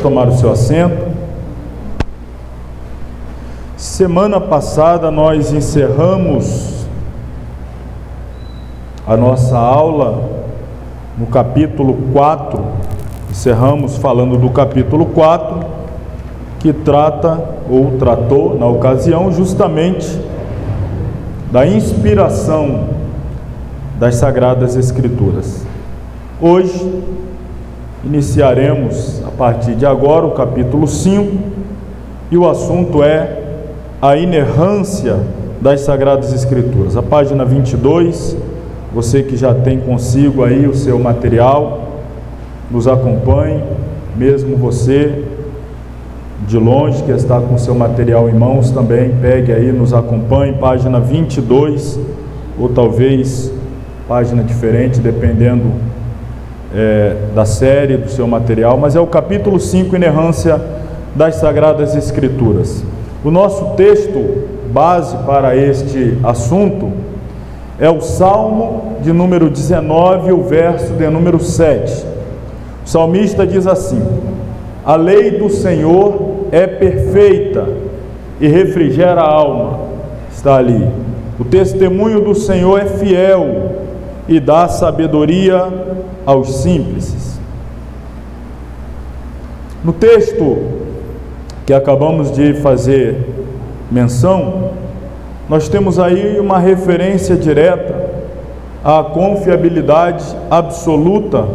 tomar o seu assento. Semana passada nós encerramos a nossa aula no capítulo 4, encerramos falando do capítulo 4, que trata, ou tratou na ocasião, justamente da inspiração das Sagradas Escrituras. Hoje, iniciaremos, a partir de agora, o capítulo 5, e o assunto é a inerrância das Sagradas Escrituras. A página 22, você que já tem consigo aí o seu material, nos acompanhe, mesmo você de longe que está com o seu material em mãos, também pegue aí, nos acompanhe, página 22, ou talvez página diferente, dependendo da série do seu material, mas é o capítulo 5, inerrância das Sagradas Escrituras. O nosso texto base para este assunto é o Salmo de número 19, o verso de número 7. O salmista diz assim: a lei do Senhor é perfeita e refrigera a alma. Está ali. O testemunho do Senhor é fiel e dá sabedoria aos simples. No texto que acabamos de fazer menção, nós temos aí uma referência direta à confiabilidade absoluta,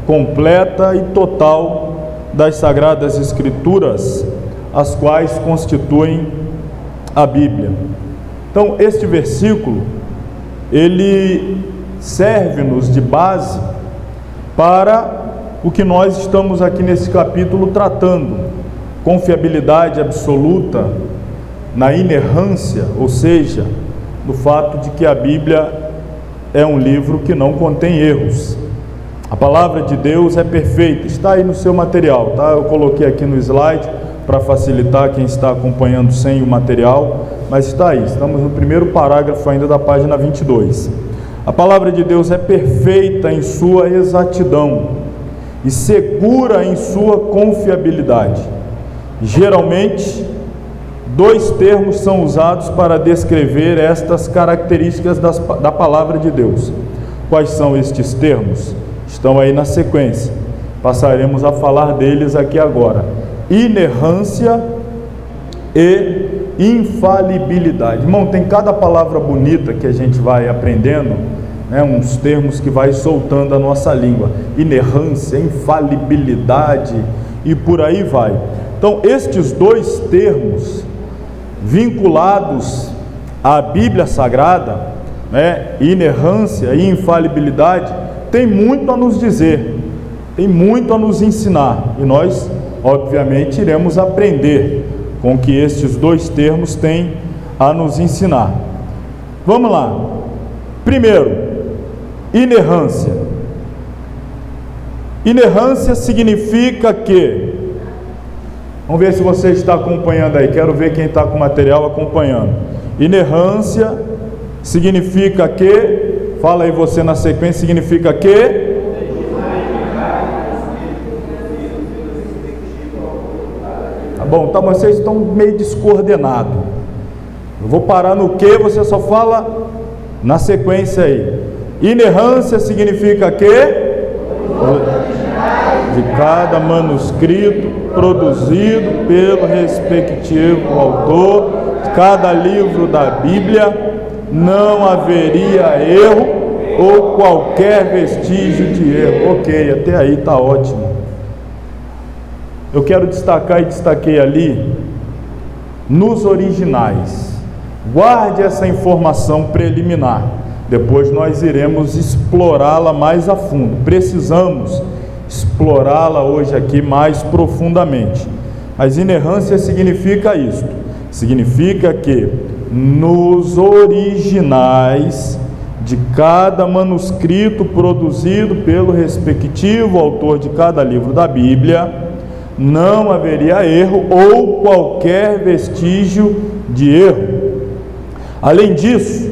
completa e total das Sagradas Escrituras, as quais constituem a Bíblia. Então, este versículo, ele serve-nos de base para o que nós estamos aqui nesse capítulo tratando: confiabilidade absoluta na inerrância, ou seja, no fato de que a Bíblia é um livro que não contém erros. A palavra de Deus é perfeita, está aí no seu material, tá? Eu coloquei aqui no slide para facilitar quem está acompanhando sem o material, mas está aí, estamos no primeiro parágrafo ainda da página 22. A palavra de Deus é perfeita em sua exatidão e segura em sua confiabilidade. Geralmente, dois termos são usados para descrever estas características da palavra de Deus. Quais são estes termos? Estão aí na sequência, passaremos a falar deles aqui agora: inerrância e infalibilidade. Irmão, tem cada palavra bonita que a gente vai aprendendo, né, uns termos que vai soltando a nossa língua: inerrância, infalibilidade e por aí vai. Então, estes dois termos vinculados à Bíblia Sagrada, né, inerrância e infalibilidade, tem muito a nos dizer, tem muito a nos ensinar, e nós, obviamente, iremos aprender com o que estes dois termos têm a nos ensinar. Vamos lá. Primeiro, inerrância. Inerrância significa que, vamos ver se você está acompanhando aí, quero ver quem está com o material acompanhando. Inerrância significa que, fala aí você na sequência, significa que tá bom, tá, vocês estão meio descoordenados. Eu vou parar no que, você só fala na sequência aí. Inerrância significa que de cada manuscrito produzido pelo respectivo autor, cada livro da Bíblia, não haveria erro ou qualquer vestígio de erro. Ok, até aí está ótimo. Eu quero destacar, e destaquei ali, nos originais. Guarde essa informação preliminar, depois nós iremos explorá-la mais a fundo. Precisamos explorá-la hoje aqui mais profundamente. Mas inerrância significa isto: significa que nos originais de cada manuscrito produzido pelo respectivo autor de cada livro da Bíblia, não haveria erro ou qualquer vestígio de erro. Além disso,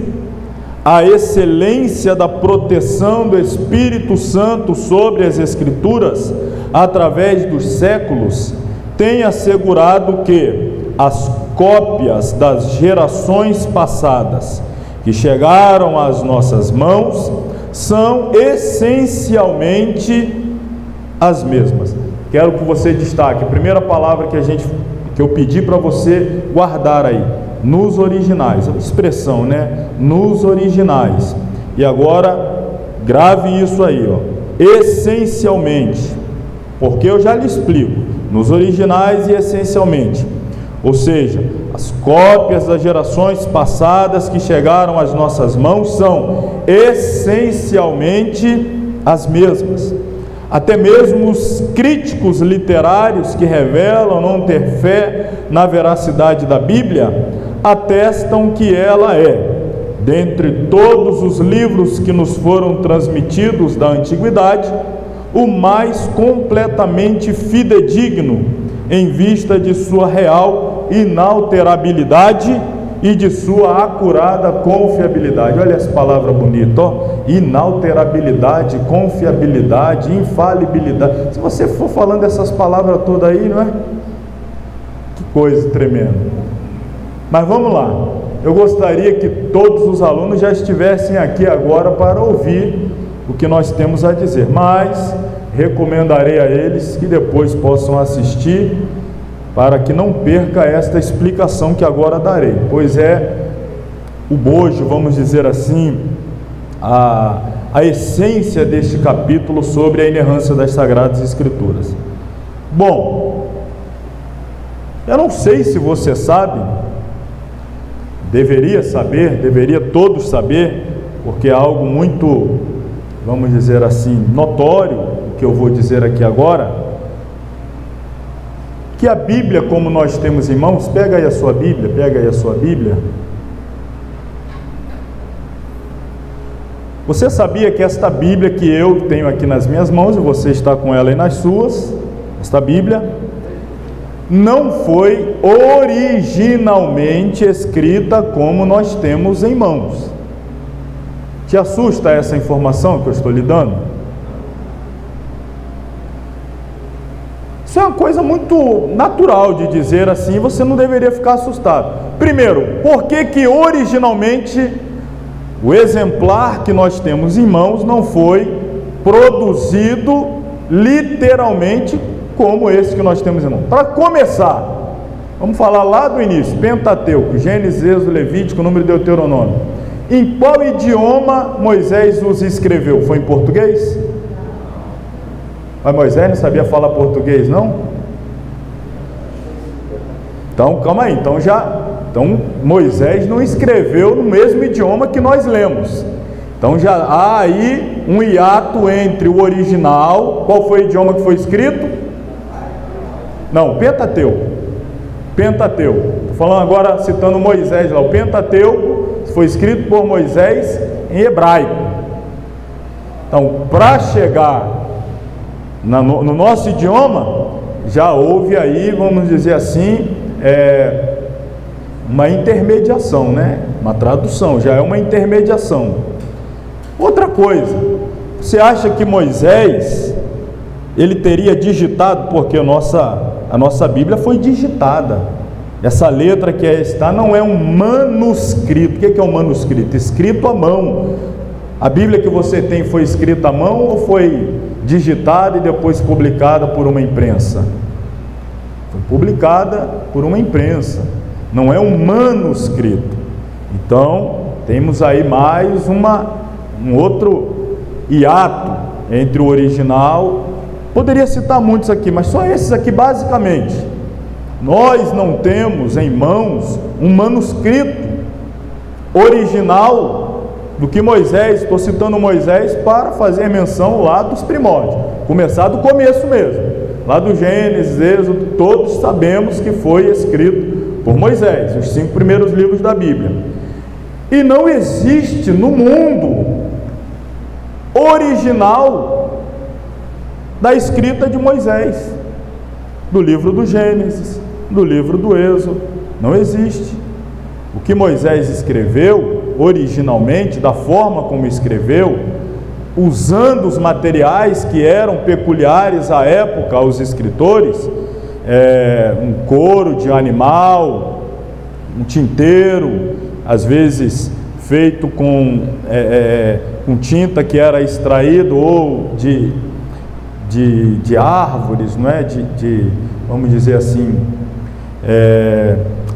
a excelência da proteção do Espírito Santo sobre as Escrituras através dos séculos tem assegurado que as cópias das gerações passadas que chegaram às nossas mãos são essencialmente as mesmas. Quero que você destaque a primeira palavra que eu pedi para você guardar aí, nos originais, a expressão, né? Nos originais. E agora grave isso aí, ó, essencialmente, porque eu já lhe explico, nos originais e essencialmente, ou seja, as cópias das gerações passadas que chegaram às nossas mãos são essencialmente as mesmas. Até mesmo os críticos literários que revelam não ter fé na veracidade da Bíblia atestam que ela é, dentre todos os livros que nos foram transmitidos da antiguidade, o mais completamente fidedigno em vista de sua real inalterabilidade e de sua acurada confiabilidade. Olha essa palavra bonita, ó. Inalterabilidade, confiabilidade, infalibilidade. Se você for falando essas palavras todas aí, não é? Que coisa tremenda. Mas vamos lá. Eu gostaria que todos os alunos já estivessem aqui agora para ouvir o que nós temos a dizer, mas recomendarei a eles que depois possam assistir, para que não perca esta explicação que agora darei, pois é o bojo, vamos dizer assim, a essência deste capítulo sobre a inerrância das Sagradas Escrituras. Bom, eu não sei se você sabe, deveria saber, deveria todos saber, porque é algo muito, vamos dizer assim, notório, o que eu vou dizer aqui agora, que a Bíblia, como nós temos em mãos, pega aí a sua Bíblia. Você sabia que esta Bíblia que eu tenho aqui nas minhas mãos, e você está com ela aí nas suas, esta Bíblia, não foi originalmente escrita como nós temos em mãos? Te assusta essa informação que eu estou lhe dando? Isso é uma coisa muito natural de dizer assim, você não deveria ficar assustado. Primeiro, por que originalmente o exemplar que nós temos em mãos não foi produzido literalmente como esse que nós temos em mãos? Para começar, vamos falar lá do início, Pentateuco, Gênesis, Êxodo, Levítico, Número e Deuteronômio. Em qual idioma Moisés os escreveu? Foi em português? Mas Moisés não sabia falar português, não? Então, calma aí. Então Moisés não escreveu no mesmo idioma que nós lemos. Então já há aí um hiato entre o original. Qual foi o idioma que foi escrito? Não, Pentateuco. Estou falando agora, citando Moisés lá. O Pentateuco foi escrito por Moisés em hebraico. Então, para chegar no nosso idioma, já houve aí, vamos dizer assim, uma intermediação, né? Uma tradução, já é uma intermediação. Outra coisa, você acha que Moisés, ele teria digitado, porque a nossa Bíblia foi digitada. Essa letra que está não é um manuscrito. O que é um manuscrito? Escrito à mão. A Bíblia que você tem foi escrita à mão ou foi digitada e depois publicada por uma imprensa? Foi publicada por uma imprensa, não é um manuscrito. Então, temos aí mais um outro hiato entre o original. Poderia citar muitos aqui, mas só esses aqui basicamente. Nós não temos em mãos um manuscrito original do que Moisés, estou citando Moisés para fazer menção lá dos primórdios, começar do começo mesmo, lá do Gênesis, Êxodo, todos sabemos que foi escrito por Moisés, os 5 primeiros livros da Bíblia. E não existe no mundo original da escrita de Moisés, do livro do Gênesis, do livro do Êxodo, não existe. O que Moisés escreveu originalmente, da forma como escreveu, usando os materiais que eram peculiares à época aos escritores, um couro de animal, um tinteiro, às vezes feito com tinta que era extraído ou de árvores, não é? Vamos dizer assim,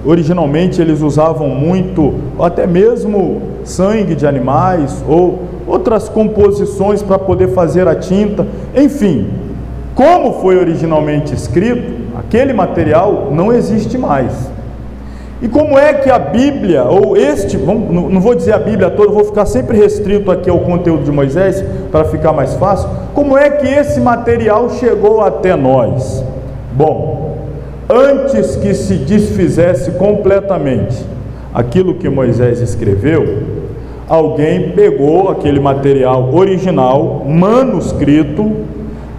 originalmente eles usavam muito, ou até mesmo sangue de animais, ou outras composições para poder fazer a tinta. Enfim, como foi originalmente escrito, aquele material não existe mais. E como é que a Bíblia, ou não vou dizer a Bíblia toda, vou ficar sempre restrito aqui ao conteúdo de Moisés, para ficar mais fácil, como é que esse material chegou até nós? Bom, antes que se desfizesse completamente aquilo que Moisés escreveu, alguém pegou aquele material original, manuscrito,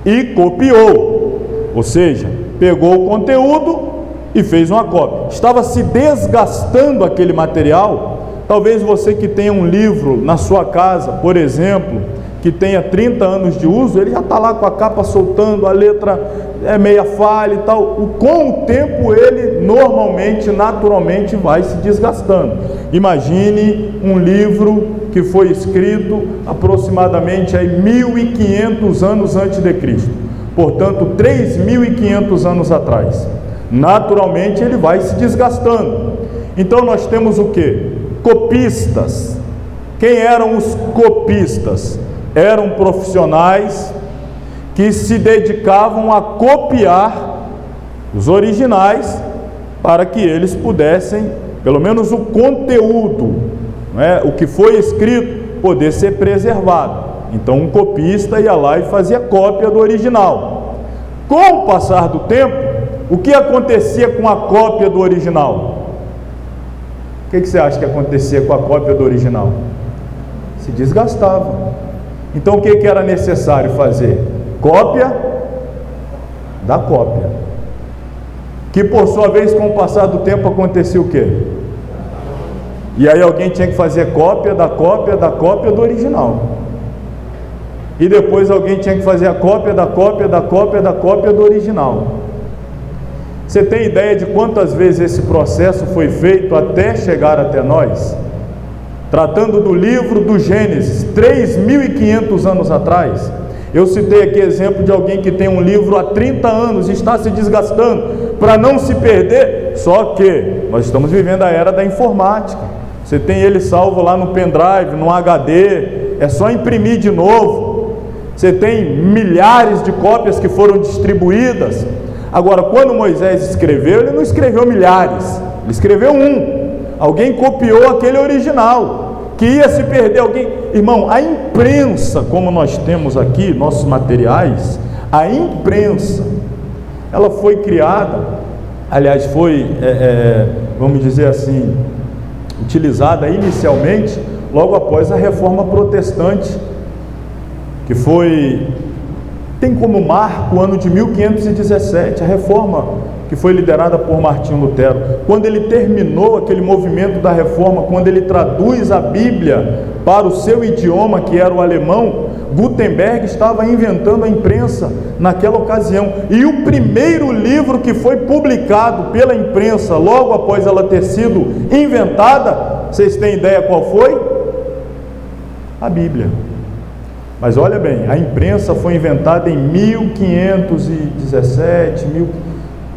e copiou, ou seja, pegou o conteúdo e fez uma cópia. Estava se desgastando aquele material. Talvez você que tenha um livro na sua casa, por exemplo, que tenha 30 anos de uso, ele já está lá com a capa soltando, a letra é meia falha e tal. Com o tempo ele normalmente, naturalmente vai se desgastando. Imagine um livro que foi escrito aproximadamente aí 1500 anos antes de Cristo, portanto 3.500 anos atrás. Naturalmente ele vai se desgastando. Então nós temos o que? Copistas. Quem eram os copistas? Eram profissionais que se dedicavam a copiar os originais para que eles pudessem, pelo menos o conteúdo, o que foi escrito, poder ser preservado. Então um copista ia lá e fazia cópia do original. Com o passar do tempo, o que acontecia com a cópia do original? O que você acha que acontecia com a cópia do original? Se desgastava. Então o que era necessário fazer? Cópia da cópia. Que por sua vez, com o passar do tempo, acontecia o quê? E aí alguém tinha que fazer cópia da cópia da cópia do original. E depois alguém tinha que fazer a cópia da cópia da cópia da cópia do original. Você tem ideia de quantas vezes esse processo foi feito até chegar até nós? Tratando do livro do Gênesis, 3.500 anos atrás. Eu citei aqui exemplo de alguém que tem um livro há 30 anos e está se desgastando para não se perder. Só que nós estamos vivendo a era da informática. Você tem ele salvo lá no pendrive, no HD, é só imprimir de novo. Você tem milhares de cópias que foram distribuídas. Agora, quando Moisés escreveu, ele não escreveu milhares, ele escreveu um. Alguém copiou aquele original, que ia se perder. Alguém, irmão, a imprensa, como nós temos aqui, nossos materiais, a imprensa, ela foi criada, aliás, foi, vamos dizer assim, utilizada inicialmente, logo após a Reforma Protestante, que tem como marco o ano de 1517, a Reforma que foi liderada por Martinho Lutero. Quando ele terminou aquele movimento da Reforma, quando ele traduz a Bíblia para o seu idioma, que era o alemão, Gutenberg estava inventando a imprensa naquela ocasião. E o primeiro livro que foi publicado pela imprensa, logo após ela ter sido inventada, vocês têm ideia qual foi? A Bíblia. Mas olha bem, a imprensa foi inventada em 1517,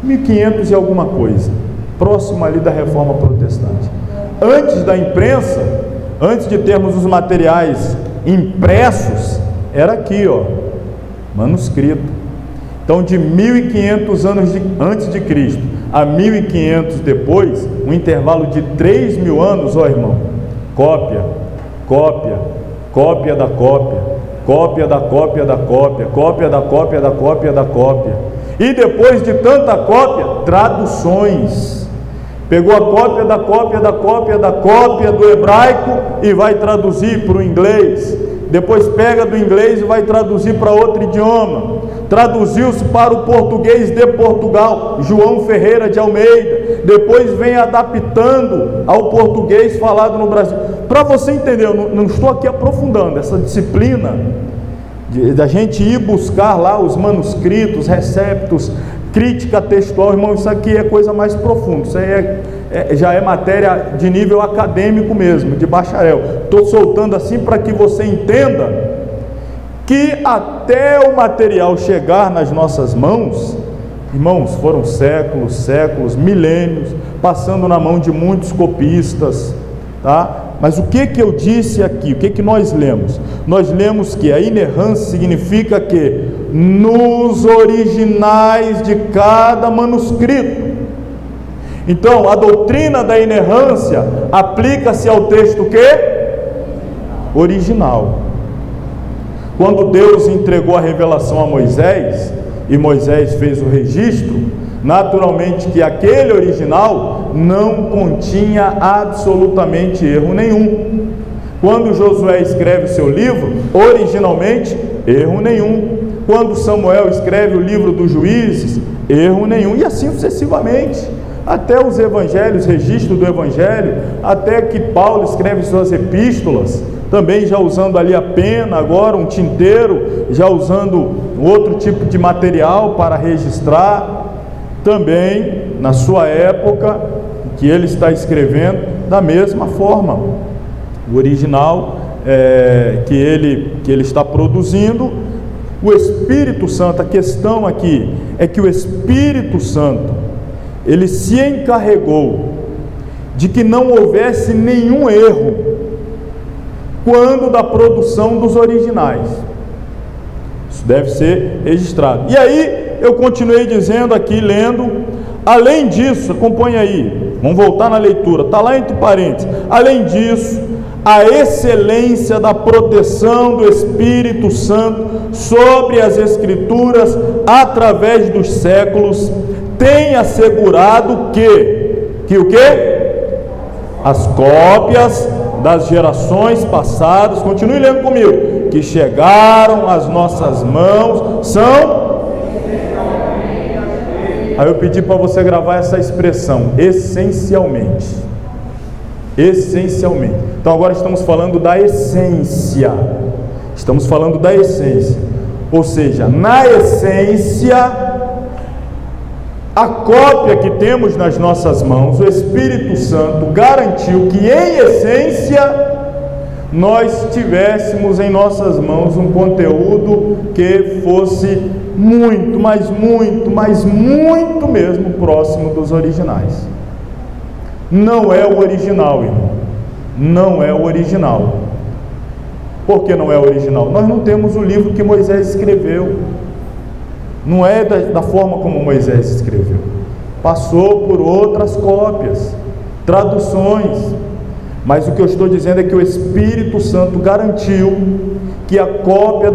1500 e alguma coisa, próximo ali da Reforma Protestante. Antes da imprensa, antes de termos os materiais impressos, era aqui, ó, manuscrito. Então, de 1500 anos antes de Cristo a 1500 depois, um intervalo de 3.000 anos, ó irmão, cópia, cópia, cópia da cópia, cópia da cópia da cópia, cópia da cópia da cópia da cópia. E depois de tanta cópia, traduções. Pegou a cópia da cópia da cópia da cópia do hebraico e vai traduzir para o inglês. Depois pega do inglês e vai traduzir para outro idioma. Traduziu-se para o português de Portugal, João Ferreira de Almeida. Depois vem adaptando ao português falado no Brasil. Para você entender, eu não estou aqui aprofundando essa disciplina da gente ir buscar lá os manuscritos, receptos, crítica textual, irmão, isso aqui é coisa mais profunda, isso aí já é matéria de nível acadêmico mesmo, de bacharel. Estou soltando assim para que você entenda que até o material chegar nas nossas mãos, irmãos, foram séculos, milênios, passando na mão de muitos copistas, tá? Mas o que eu disse aqui, o que nós lemos? Nós lemos que a inerrância significa que nos originais de cada manuscrito. Então, a doutrina da inerrância aplica-se ao texto original. Quando Deus entregou a revelação a Moisés, e Moisés fez o registro, naturalmente que aquele original não continha absolutamente erro nenhum. Quando Josué escreve o seu livro, originalmente, erro nenhum. Quando Samuel escreve o livro dos Juízes, erro nenhum. E assim sucessivamente, até os evangelhos, registro do evangelho, até que Paulo escreve suas epístolas, também já usando ali a pena, agora um tinteiro, já usando outro tipo de material para registrar. Também, na sua época, que ele está escrevendo, da mesma forma. O original que ele está produzindo, o Espírito Santo, a questão aqui é que o Espírito Santo, ele se encarregou de que não houvesse nenhum erro quando da produção dos originais. Isso deve ser registrado. E aí, eu continuei dizendo aqui, lendo, além disso, acompanha aí, vamos voltar na leitura, está lá entre parênteses, além disso, a excelência da proteção do Espírito Santo sobre as Escrituras através dos séculos tem assegurado que o quê? As cópias das gerações passadas, continue lendo comigo, que chegaram às nossas mãos, são... Aí eu pedi para você gravar essa expressão, essencialmente. Essencialmente. Então agora estamos falando da essência. Estamos falando da essência. Ou seja, na essência, a cópia que temos nas nossas mãos, o Espírito Santo garantiu que, em essência, nós tivéssemos em nossas mãos um conteúdo que fosse muito, mas muito mesmo próximo dos originais. Não é o original, irmão. Não é o original. Por que não é o original? Nós não temos o livro que Moisés escreveu. Não é da forma como Moisés escreveu. Passou por outras cópias, traduções. Mas o que eu estou dizendo é que o Espírito Santo garantiu que a cópia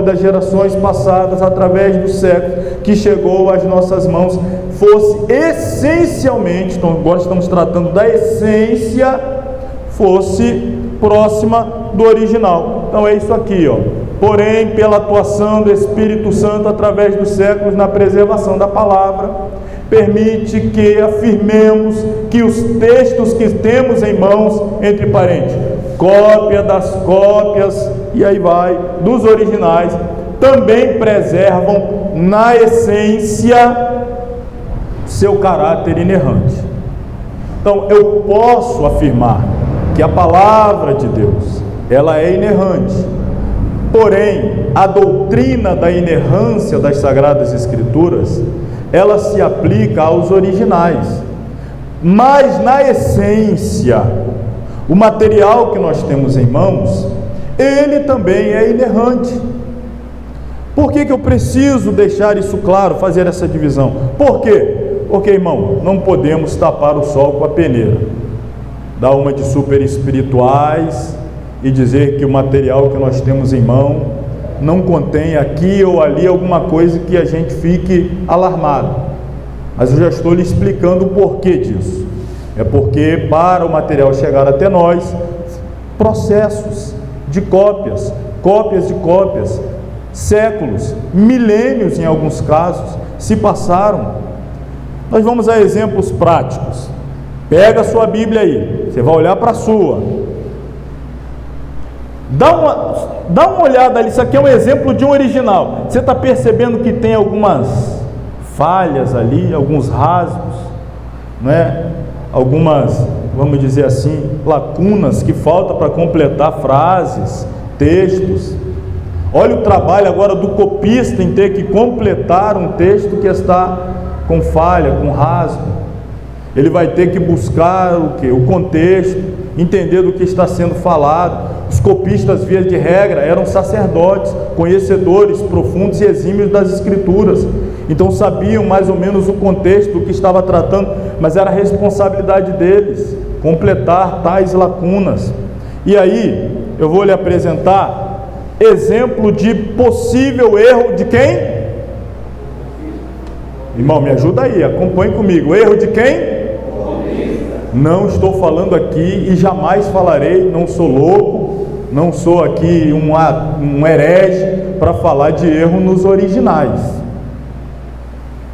das gerações passadas, através do século, que chegou às nossas mãos, fosse essencialmente, então agora estamos tratando da essência, fosse próxima do original. Então é isso aqui, ó. Porém, pela atuação do Espírito Santo através dos séculos na preservação da palavra, permite que afirmemos que os textos que temos em mãos, entre parênteses, cópia das cópias, e aí vai, dos originais, também preservam na essência seu caráter inerrante. Então, eu posso afirmar que a palavra de Deus, ela é inerrante. Porém, a doutrina da inerrância das Sagradas Escrituras, ela se aplica aos originais. Mas, na essência, o material que nós temos em mãos, ele também é inerrante. Por que eu preciso deixar isso claro, fazer essa divisão? Por quê? Porque, irmão, não podemos tapar o sol com a peneira. Dar uma de super espirituais e dizer que o material que nós temos em mão não contém aqui ou ali alguma coisa que a gente fique alarmado. Mas eu já estou lhe explicando o porquê disso. É porque para o material chegar até nós, processos de cópias de cópias, séculos, milênios em alguns casos, se passaram. Nós vamos a exemplos práticos. Pega a sua Bíblia aí, você vai olhar para a sua. Dá uma olhada ali, isso aqui é um exemplo de um original. Você está percebendo que tem algumas falhas ali, alguns rasgos, né? Algumas, vamos dizer assim, lacunas que faltam para completar frases, textos. Olha o trabalho agora do copista em ter que completar um texto que está com falha, com rasgo. Ele vai ter que buscar o quê? O contexto, entender do que está sendo falado. Os copistas, via de regra, eram sacerdotes, conhecedores profundos e exímios das Escrituras. Então sabiam mais ou menos o contexto do que estava tratando, mas era a responsabilidade deles completar tais lacunas. E aí, eu vou lhe apresentar exemplo de possível erro de quem? Irmão, me ajuda aí, acompanhe comigo. Erro de quem? Não estou falando aqui e jamais falarei, não sou louco, não sou aqui um herege para falar de erro nos originais.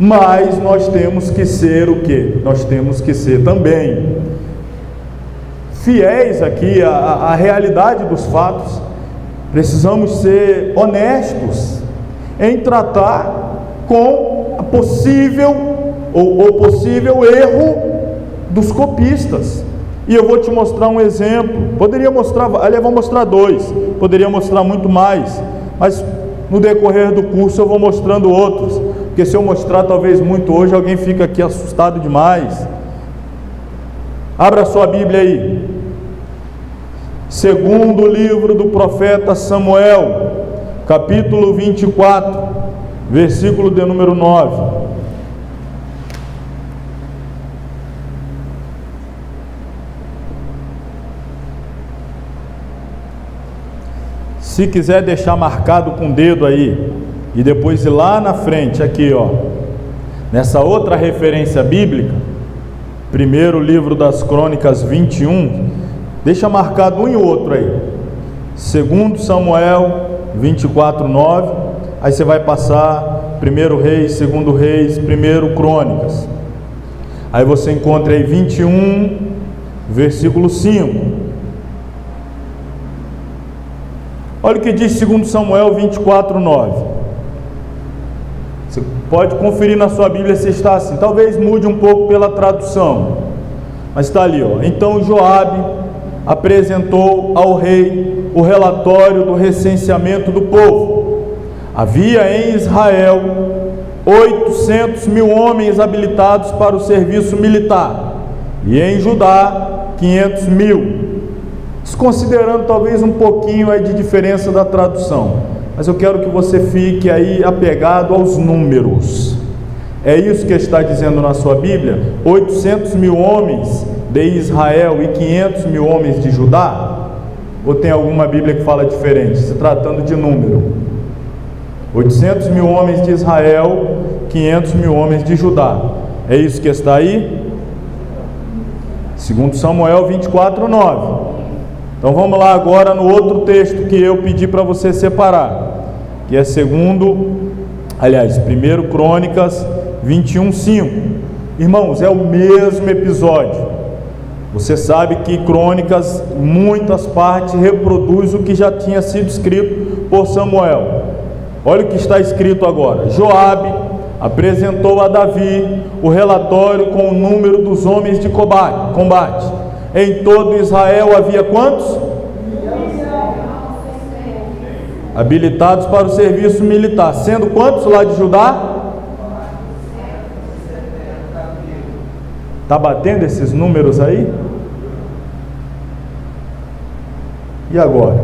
Mas nós temos que ser o quê? Nós temos que ser também fiéis aqui à realidade dos fatos. Precisamos ser honestos em tratar com a possível possível erro dos copistas. E eu vou te mostrar um exemplo. Poderia mostrar, aliás, vou mostrar dois, poderia mostrar muito mais, mas no decorrer do curso eu vou mostrando outros, porque se eu mostrar talvez muito hoje, alguém fica aqui assustado demais. Abra sua Bíblia aí. Segundo livro do profeta Samuel, capítulo 24, versículo de número 9. Se quiser deixar marcado com o dedo aí, e depois ir lá na frente, aqui ó, nessa outra referência bíblica, primeiro livro das Crônicas 21, deixa marcado um e outro aí, segundo Samuel 24, 9, aí você vai passar primeiro Reis, segundo Reis, primeiro Crônicas, aí você encontra aí 21, versículo 5, olha o que diz 2 Samuel 24, 9. Você pode conferir na sua Bíblia se está assim. Talvez mude um pouco pela tradução, mas está ali, ó. Então Joabe apresentou ao rei o relatório do recenseamento do povo. Havia em Israel 800.000 homens habilitados para o serviço militar, e em Judá 500.000. Desconsiderando talvez um pouquinho aí de diferença da tradução, mas eu quero que você fique aí apegado aos números. É isso que está dizendo na sua Bíblia? 800.000 homens de Israel e 500.000 homens de Judá? Ou tem alguma Bíblia que fala diferente, se tratando de número? 800.000 homens de Israel, 500.000 homens de Judá. É isso que está aí? 2 Samuel 24, 9. Então vamos lá agora no outro texto que eu pedi para você separar, que é 1 Crônicas 21, 5. Irmãos, é o mesmo episódio. Você sabe que Crônicas, muitas partes, reproduz o que já tinha sido escrito por Samuel. Olha o que está escrito agora. Joabe apresentou a Davi o relatório com o número dos homens de combate. Em todo Israel havia quantos? Habilitados para o serviço militar. Sendo quantos lá de Judá? Está batendo esses números aí? E agora?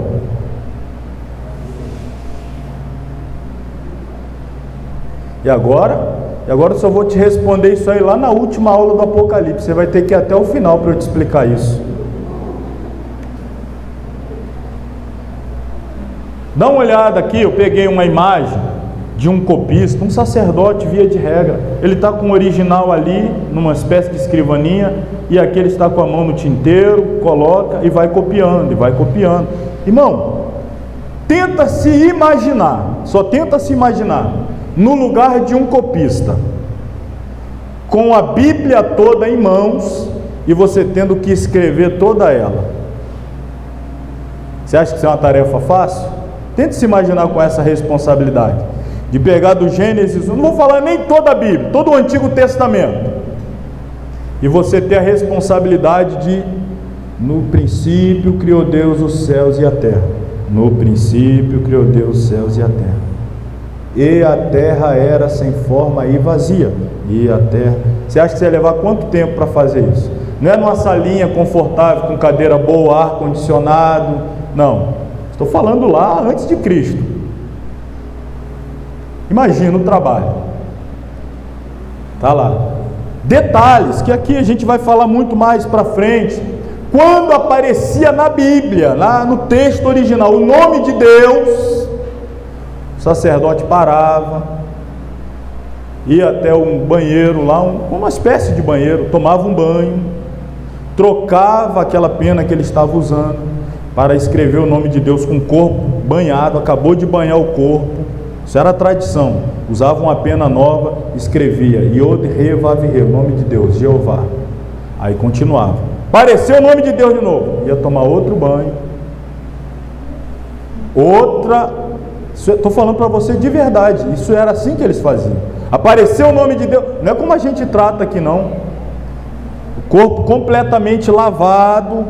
E agora? E agora eu só vou te responder isso aí lá na última aula do Apocalipse. Você vai ter que ir até o final para eu te explicar isso. Dá uma olhada aqui, eu peguei uma imagem de um copista, um sacerdote via de regra. Ele está com o original ali, numa espécie de escrivaninha, e aqui ele está com a mão no tinteiro, coloca e vai copiando, Irmão, tenta se imaginar, só tenta se imaginar, no lugar de um copista, com a Bíblia toda em mãos, e você tendo que escrever toda ela. Você acha que isso é uma tarefa fácil? Tente se imaginar com essa responsabilidade. de pegar do Gênesis, não vou falar nem toda a Bíblia, todo o Antigo Testamento, e você ter a responsabilidade de, no princípio criou Deus os céus e a terra. No princípio criou Deus os céus e a terra. E a terra era sem forma e vazia. E a terra... Você acha que você ia levar quanto tempo para fazer isso? Não é numa salinha confortável, com cadeira boa, ar-condicionado. Não. Estou falando lá antes de Cristo. Imagina o trabalho. Está lá. Detalhes que aqui a gente vai falar muito mais para frente. Quando aparecia na Bíblia, lá no texto original, o nome de Deus, o sacerdote parava, ia até um banheiro lá, uma espécie de banheiro, tomava um banho, trocava aquela pena que ele estava usando para escrever o nome de Deus com o corpo banhado, acabou de banhar o corpo. Isso era a tradição. Usava uma pena nova, escrevia Yod-He-Vav-He, o nome de Deus, Jeová. Aí continuava. Apareceu o nome de Deus de novo, ia tomar outro banho, estou falando para você de verdade, isso era assim que eles faziam. Apareceu o nome de Deus, não é como a gente trata aqui não, o corpo completamente lavado,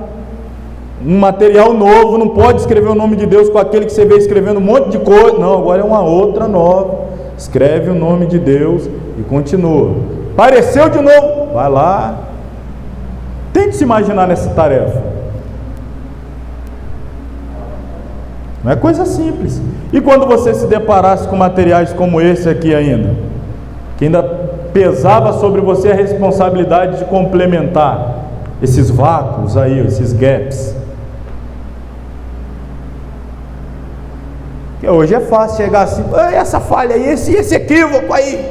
um material novo, não pode escrever o nome de Deus com aquele que você vê escrevendo um monte de coisa, não, agora é uma outra nova, escreve o nome de Deus e continua. Apareceu de novo, vai lá. Tente se imaginar nessa tarefa. Não é coisa simples. E quando você se deparasse com materiais como esse aqui ainda, que ainda pesava sobre você a responsabilidade de complementar esses vácuos aí, esses gaps. Porque hoje é fácil chegar assim, essa falha aí, esse equívoco aí.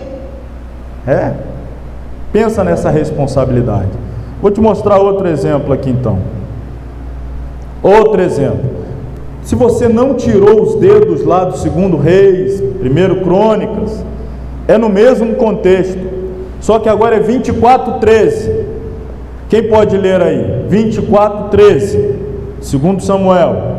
Pensa nessa responsabilidade. Vou te mostrar outro exemplo aqui então. Outro exemplo. Se você não tirou os dedos lá do 2 Reis, 1 Crônicas, é no mesmo contexto. Só que agora é 24:13. Quem pode ler aí? 24:13. 2 Samuel.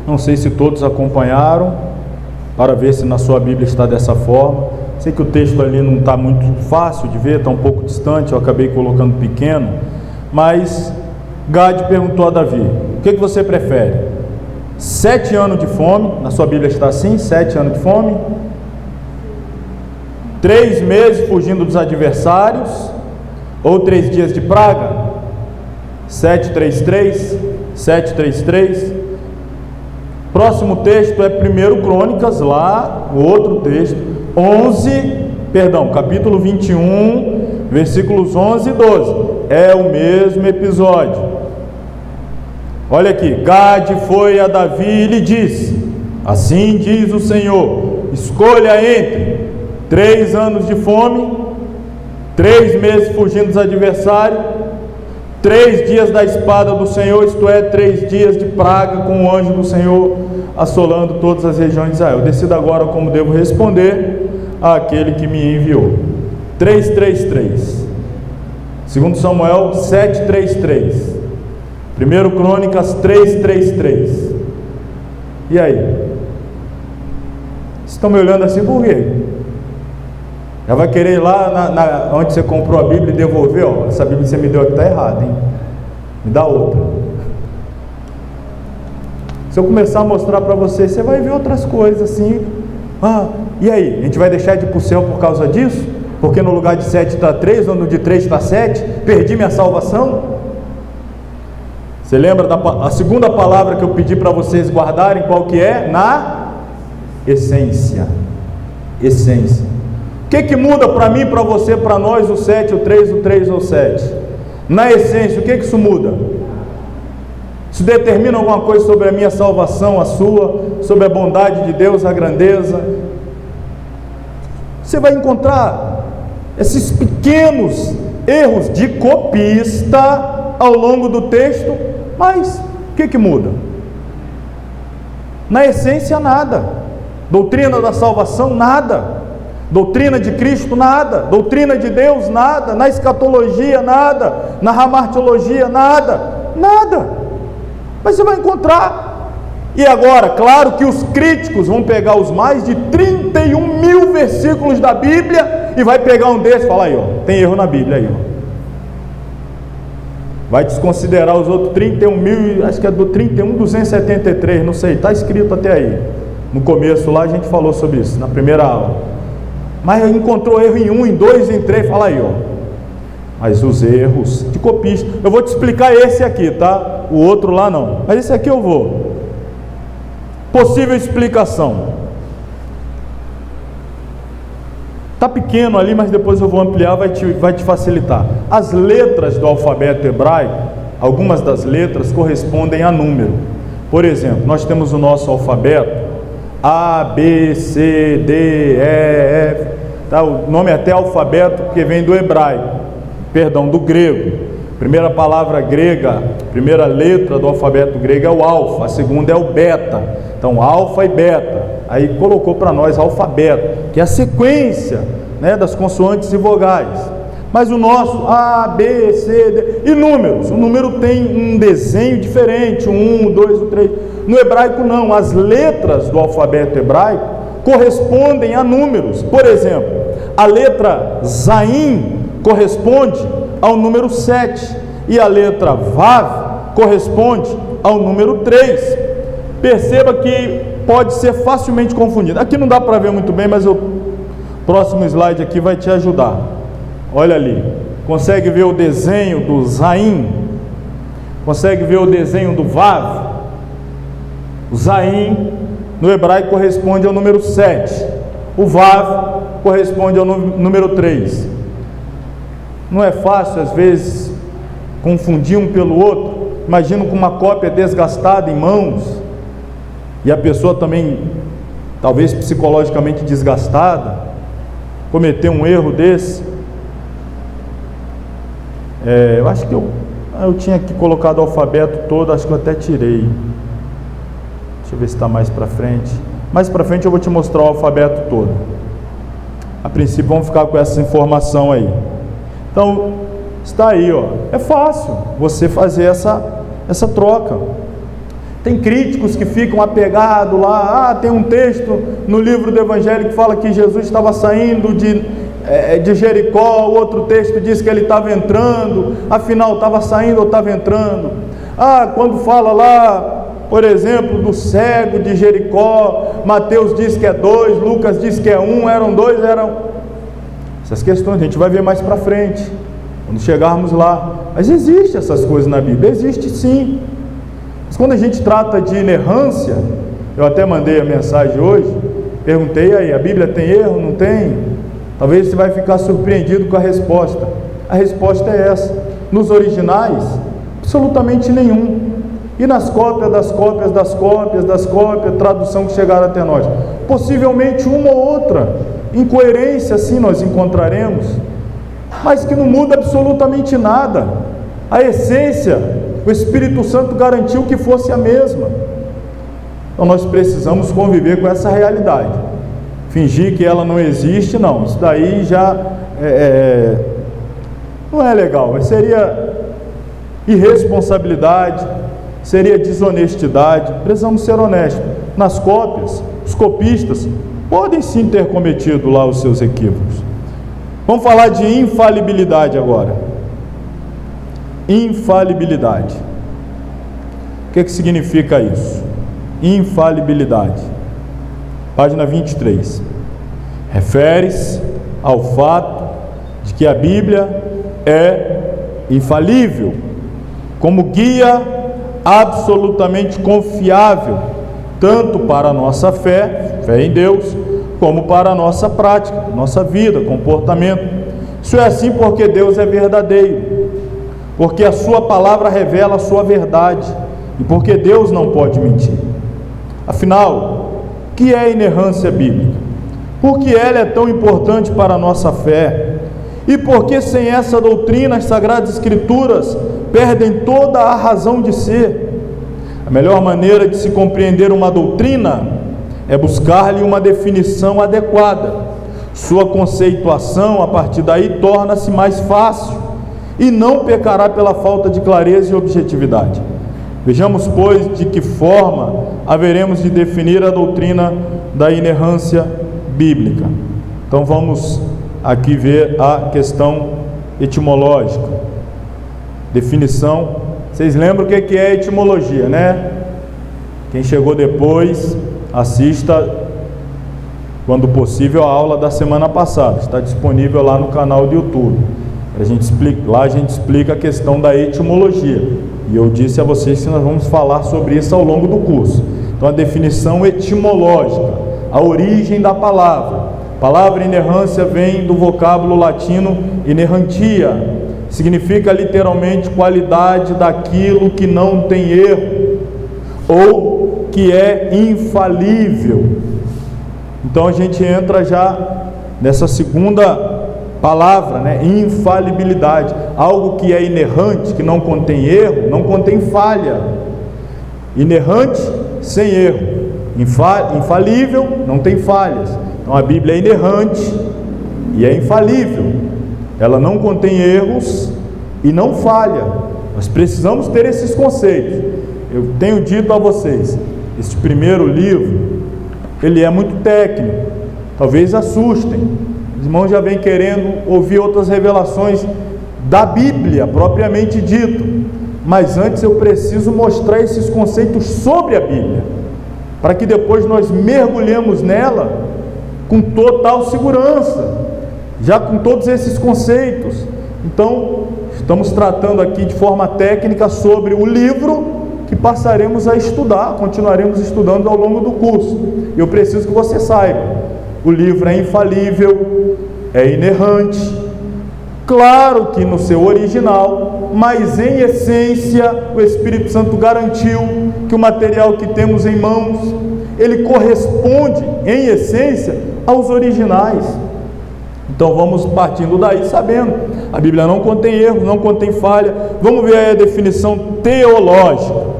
Não sei se todos acompanharam, para ver se na sua Bíblia está dessa forma. Sei que o texto ali não está muito fácil de ver, está um pouco distante, eu acabei colocando pequeno. Mas Gade perguntou a Davi: o que você prefere? 7 anos de fome, na sua Bíblia está assim, 7 anos de fome, 3 meses fugindo dos adversários, ou 3 dias de praga? 7:3:3, 7:3:3. Próximo texto é 1 Crônicas, lá, o outro texto, capítulo 21, versículos 11 e 12. É o mesmo episódio. Olha aqui: Gade foi a Davi e lhe disse: assim diz o Senhor, escolha entre 3 anos de fome, 3 meses fugindo dos adversários, 3 dias da espada do Senhor, isto é, 3 dias de praga com o anjo do Senhor assolando todas as regiões de Israel. Decido agora como devo responder àquele que me enviou. 3:3:3. 2 Samuel 7:3:3. 1 Crônicas 3:3:3. E aí? Vocês estão me olhando assim por quê? Já vai querer ir lá onde você comprou a Bíblia e devolver? Ó, essa Bíblia que você me deu aqui está errada, hein? Me dá outra. Se eu começar a mostrar para você, você vai ver outras coisas assim. E aí? A gente vai deixar de ir para o céu por causa disso? Porque no lugar de 7 está 3, ou no de 3 está 7? Perdi minha salvação? Você lembra a segunda palavra que eu pedi para vocês guardarem? Qual que é? Na essência. Essência. O que muda para mim, para você, para nós, o 7, o 3, o 3 ou o 7? Na essência, o que isso muda? Isso determina alguma coisa sobre a minha salvação, a sua, sobre a bondade de Deus, a grandeza. Você vai encontrar esses pequenos erros de copista ao longo do texto, mas o que muda? Na essência, nada. Doutrina da salvação, nada. Doutrina de Cristo, nada. Doutrina de Deus, nada. Na escatologia, nada. Na ramartiologia, nada. Nada. Mas você vai encontrar. E agora, claro que os críticos vão pegar os mais de 31 mil versículos da Bíblia e vai pegar um desses e falar aí, ó, tem erro na Bíblia aí, ó. Vai desconsiderar os outros 31 mil, acho que é do 31.273, não sei, está escrito até aí. No começo lá a gente falou sobre isso, na primeira aula. Mas encontrou erro em 1, em 2, em 3, fala aí, ó. Mas os erros de copista, eu vou te explicar esse aqui, tá? O outro lá não, mas esse aqui eu vou. Possível explicação. Está pequeno ali, mas depois eu vou ampliar, vai te facilitar. As letras do alfabeto hebraico, algumas das letras correspondem a número. Por exemplo, nós temos o nosso alfabeto A, B, C, D, E, F. Tá? O nome é até alfabeto porque vem do hebraico, perdão, do grego. Primeira palavra grega, primeira letra do alfabeto grego é o alfa, a segunda é o beta. Então, alfa e beta. Aí colocou para nós alfabeto, que é a sequência, né, das consoantes e vogais. Mas o nosso A, B, C, D e números. O número tem um desenho diferente, o 1, o 2, o 3. No hebraico não, as letras do alfabeto hebraico correspondem a números. Por exemplo, a letra Zain corresponde ao número 7 e a letra Vav corresponde ao número 3. Perceba que pode ser facilmente confundido. Aqui não dá para ver muito bem, mas o próximo slide aqui vai te ajudar. Olha ali, consegue ver o desenho do Zain? Consegue ver o desenho do Vav? O Zain no hebraico corresponde ao número 7, o Vav corresponde ao número 3. Não é fácil às vezes confundir um pelo outro? Imagina com uma cópia desgastada em mãos e a pessoa também, talvez psicologicamente desgastada, cometer um erro desse. Eu acho que eu tinha aqui colocado o alfabeto todo, acho que eu até tirei. Deixa eu ver se está mais para frente. Mais para frente eu vou te mostrar o alfabeto todo. A princípio vamos ficar com essa informação aí. Então, está aí, ó. É fácil você fazer essa troca. Tem críticos que ficam apegados lá, tem um texto no livro do Evangelho que fala que Jesus estava saindo de Jericó, o outro texto diz que ele estava entrando, afinal estava saindo ou estava entrando. Quando fala lá, por exemplo, do cego de Jericó, Mateus diz que é 2, Lucas diz que é 1, eram 2, essas questões a gente vai ver mais para frente, quando chegarmos lá. Mas existe essas coisas na Bíblia, existe sim. Mas quando a gente trata de inerrância, eu até mandei a mensagem hoje, perguntei aí, a Bíblia tem erro? Não tem? Talvez você vai ficar surpreendido com a resposta. A resposta é essa: nos originais, absolutamente nenhum. E nas cópias das cópias das cópias das cópias, tradução que chegaram até nós, possivelmente uma ou outra incoerência sim nós encontraremos, mas que não muda absolutamente nada. A essência, o Espírito Santo garantiu que fosse a mesma. Então nós precisamos conviver com essa realidade. Fingir que ela não existe, não. Isso daí já não é legal. Seria irresponsabilidade, seria desonestidade. Precisamos ser honestos. Nas cópias, os copistas podem sim ter cometido lá os seus equívocos. Vamos falar de infalibilidade agora. Infalibilidade. O que significa isso? Infalibilidade. Página 23. Refere-se ao fato de que a Bíblia é infalível, como guia absolutamente confiável, tanto para a nossa fé em Deus, como para a nossa prática, nossa vida, comportamento. Isso é assim porque Deus é verdadeiro, porque a sua palavra revela a sua verdade, e porque Deus não pode mentir. Afinal, que é a inerrância bíblica? Por que ela é tão importante para a nossa fé? E por que sem essa doutrina as Sagradas Escrituras perdem toda a razão de ser? A melhor maneira de se compreender uma doutrina é buscar-lhe uma definição adequada. Sua conceituação, a partir daí, torna-se mais fácil e não pecará pela falta de clareza e objetividade. Vejamos, pois, de que forma haveremos de definir a doutrina da inerrância bíblica. Então vamos aqui ver a questão etimológica. Definição. Vocês lembram o que é etimologia, né? Quem chegou depois, assista, quando possível, a aula da semana passada. Está disponível lá no canal do YouTube. Lá a gente explica a questão da etimologia. E eu disse a vocês que nós vamos falar sobre isso ao longo do curso. Então, a definição etimológica, a origem da palavra. A palavra inerrância vem do vocábulo latino inerrantia. Significa literalmente qualidade daquilo que não tem erro, ou que é infalível. Então, a gente entra já nessa segunda palavra, né? Infalibilidade. Algo que é inerrante, que não contém erro, não contém falha. Inerrante, sem erro. Infalível, não tem falhas. Então a Bíblia é inerrante e é infalível. Ela não contém erros e não falha. Nós precisamos ter esses conceitos. Eu tenho dito a vocês, este primeiro livro, ele é muito técnico. Talvez assustem. Os irmãos já vêm querendo ouvir outras revelações da Bíblia, propriamente dito. Mas antes eu preciso mostrar esses conceitos sobre a Bíblia, para que depois nós mergulhemos nela com total segurança, já com todos esses conceitos. Então, estamos tratando aqui de forma técnica sobre o livro que passaremos a estudar, continuaremos estudando ao longo do curso. Eu preciso que você saiba. O livro é infalível, é inerrante, claro que no seu original, mas em essência o Espírito Santo garantiu que o material que temos em mãos, ele corresponde em essência aos originais. Então vamos partindo daí sabendo, a Bíblia não contém erros, não contém falha. Vamos ver aí a definição teológica.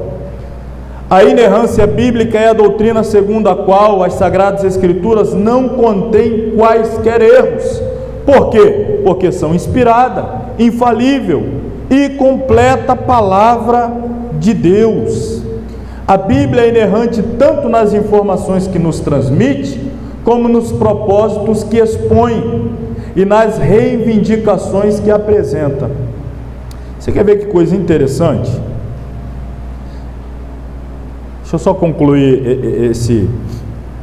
A inerrância bíblica é a doutrina segundo a qual as Sagradas Escrituras não contêm quaisquer erros. Por quê? Porque são inspirada, infalível e completa palavra de Deus. A Bíblia é inerrante tanto nas informações que nos transmite, como nos propósitos que expõe e nas reivindicações que apresenta. Você quer ver que coisa interessante? Deixa eu só concluir esse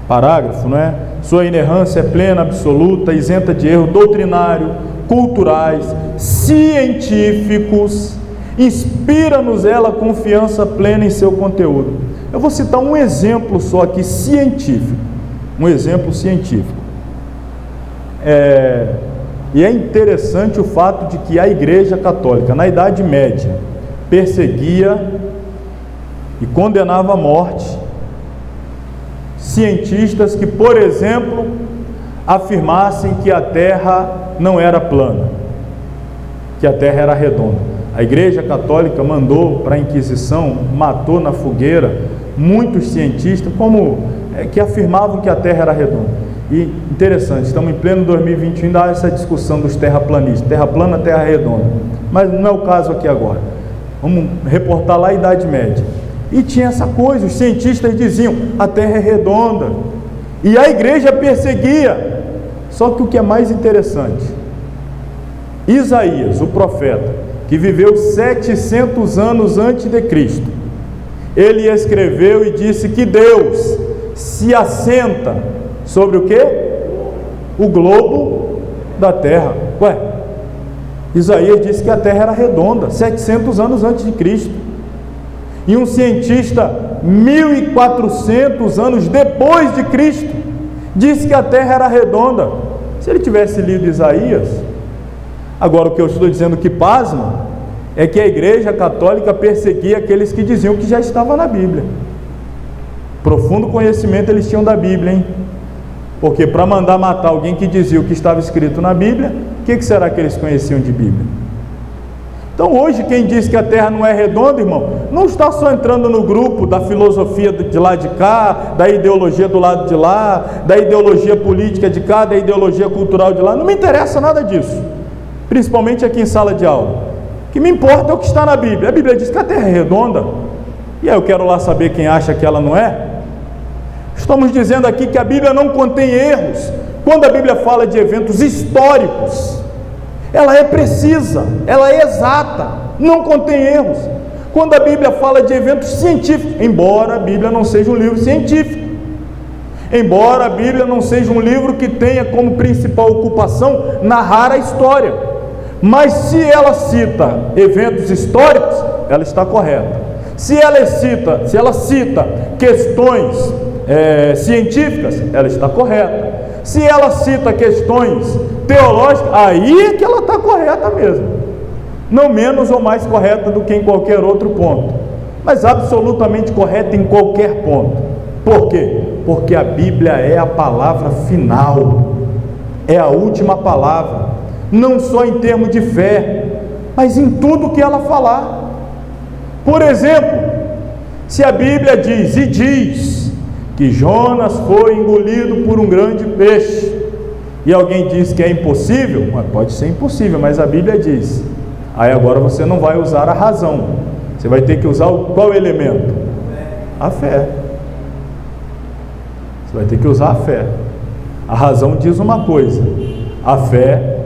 parágrafo, não é? Sua inerrância é plena, absoluta, isenta de erro doutrinário, culturais, científicos, inspira-nos ela confiança plena em seu conteúdo. Eu vou citar um exemplo só aqui, científico, um exemplo científico. E é interessante o fato de que a Igreja Católica, na Idade Média, perseguia e condenava à morte cientistas que, por exemplo, afirmassem que a Terra não era plana, que a Terra era redonda. A Igreja Católica mandou para a Inquisição, matou na fogueira muitos cientistas que afirmavam que a Terra era redonda. E interessante, estamos em pleno 2021, ainda há essa discussão dos terraplanistas, terra plana, terra redonda, mas não é o caso aqui agora. Vamos reportar lá a Idade Média. E tinha essa coisa, os cientistas diziam, a Terra é redonda, e a igreja perseguia. Só que o que é mais interessante, Isaías, o profeta, que viveu 700 anos antes de Cristo, ele escreveu e disse que Deus se assenta sobre o quê? O globo da Terra. Isaías disse que a Terra era redonda, 700 anos antes de Cristo. E um cientista, 1400 anos depois de Cristo, disse que a Terra era redonda. Se ele tivesse lido Isaías, agora o que eu estou dizendo que pasma, é que a Igreja Católica perseguia aqueles que diziam que já estava na Bíblia. Profundo conhecimento eles tinham da Bíblia, hein? Porque para mandar matar alguém que dizia o que estava escrito na Bíblia, o que será que eles conheciam de Bíblia? Então hoje quem diz que a Terra não é redonda, irmão, não está só entrando no grupo da filosofia de lá de cá, da ideologia do lado de lá, da ideologia política de cá, da ideologia cultural de lá. Não me interessa nada disso, principalmente aqui em sala de aula. O que me importa é o que está na Bíblia. A Bíblia diz que a Terra é redonda, e aí eu quero lá saber quem acha que ela não é. Estamos dizendo aqui que a Bíblia não contém erros. Quando a Bíblia fala de eventos históricos, ela é precisa, ela é exata, não contém erros. Quando a Bíblia fala de eventos científicos, embora a Bíblia não seja um livro científico, embora a Bíblia não seja um livro que tenha como principal ocupação narrar a história, mas se ela cita eventos históricos, ela está correta. Se ela cita questões científicas, ela está correta. Se ela cita questões teológicas, aí é que ela está correta mesmo, não menos ou mais correta do que em qualquer outro ponto, mas absolutamente correta em qualquer ponto. Por quê? Porque a Bíblia é a palavra final, é a última palavra, não só em termos de fé, mas em tudo que ela falar. Por exemplo, se a Bíblia diz que Jonas foi engolido por um grande peixe, e alguém diz que é impossível, pode ser impossível, mas a Bíblia diz. Aí agora você não vai usar a razão, você vai ter que usar qual elemento? A fé. Você vai ter que usar a fé. A razão diz uma coisa, a fé,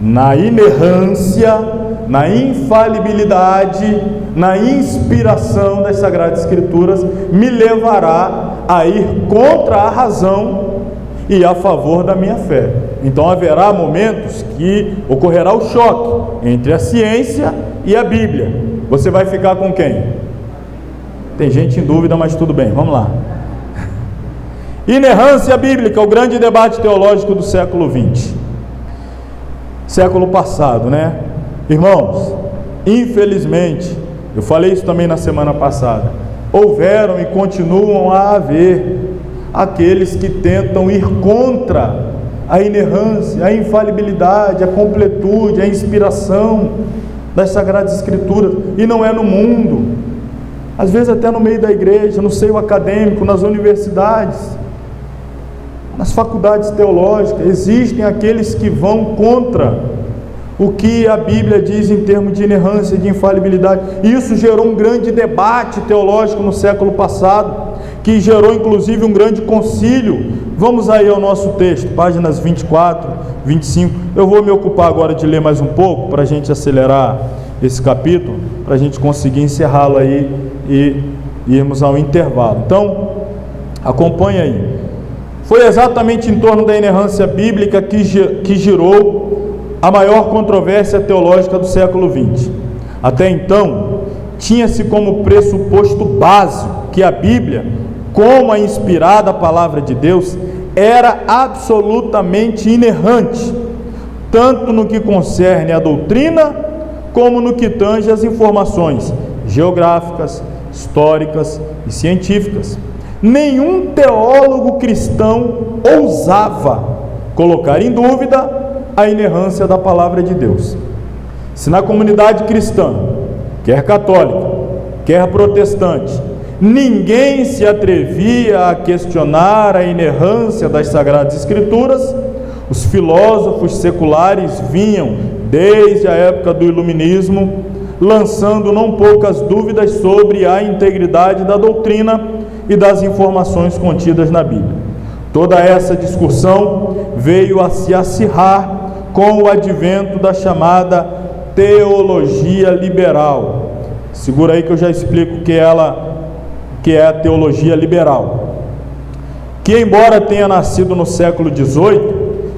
na inerrância, na infalibilidade, na inspiração das Sagradas Escrituras, me levará a ir contra a razão e a favor da minha fé. Então haverá momentos que ocorrerá o choque entre a ciência e a Bíblia. Você vai ficar com quem? Tem gente em dúvida, mas tudo bem, vamos lá. Inerrância bíblica, o grande debate teológico do século XX, século passado, né? Irmãos, infelizmente, eu falei isso também na semana passada, houveram e continuam a haver aqueles que tentam ir contra a inerrância, a infalibilidade, a completude, a inspiração das Sagradas Escrituras, e não é no mundo, às vezes até no meio da igreja, no seio acadêmico, nas universidades, nas faculdades teológicas, existem aqueles que vão contra o que a Bíblia diz em termos de inerrância, de infalibilidade. Isso gerou um grande debate teológico no século passado, que gerou inclusive um grande concílio. Vamos aí ao nosso texto, páginas 24, 25. Eu vou me ocupar agora de ler mais um pouco, para a gente acelerar esse capítulo, para a gente conseguir encerrá-lo aí e irmos ao intervalo. Então, acompanha aí. Foi exatamente em torno da inerrância bíblica que girou a maior controvérsia teológica do século XX. Até então, tinha-se como pressuposto básico que a Bíblia, como a inspirada palavra de Deus, era absolutamente inerrante, tanto no que concerne a doutrina, como no que tange as informações geográficas, históricas e científicas. Nenhum teólogo cristão ousava colocar em dúvida a inerrância da palavra de Deus. Se na comunidade cristã, quer católica, quer protestante, ninguém se atrevia a questionar a inerrância das Sagradas Escrituras, os filósofos seculares vinham, desde a época do Iluminismo, lançando não poucas dúvidas sobre a integridade da doutrina e das informações contidas na Bíblia. Toda essa discussão veio a se acirrar com o advento da chamada teologia liberal. Segura aí que eu já explico o que é a teologia liberal, que embora tenha nascido no século XVIII,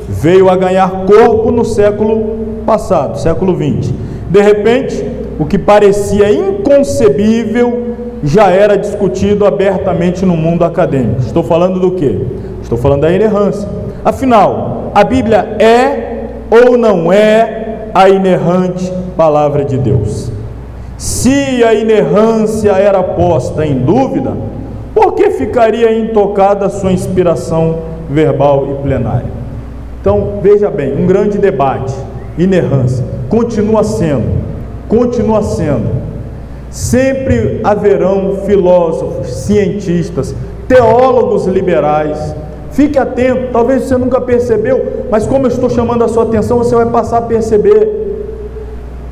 veio a ganhar corpo no século passado, século XX. De repente, o que parecia inconcebível já era discutido abertamente no mundo acadêmico. Estou falando do quê? Estou falando da inerrância. Afinal, a Bíblia é ou não é a inerrante palavra de Deus? Se a inerrância era posta em dúvida, por que ficaria intocada a sua inspiração verbal e plenária? Então, veja bem, um grande debate, inerrância, continua sendo, sempre haverão filósofos, cientistas, teólogos liberais. Fique atento, talvez você nunca percebeu, mas como eu estou chamando a sua atenção, você vai passar a perceber.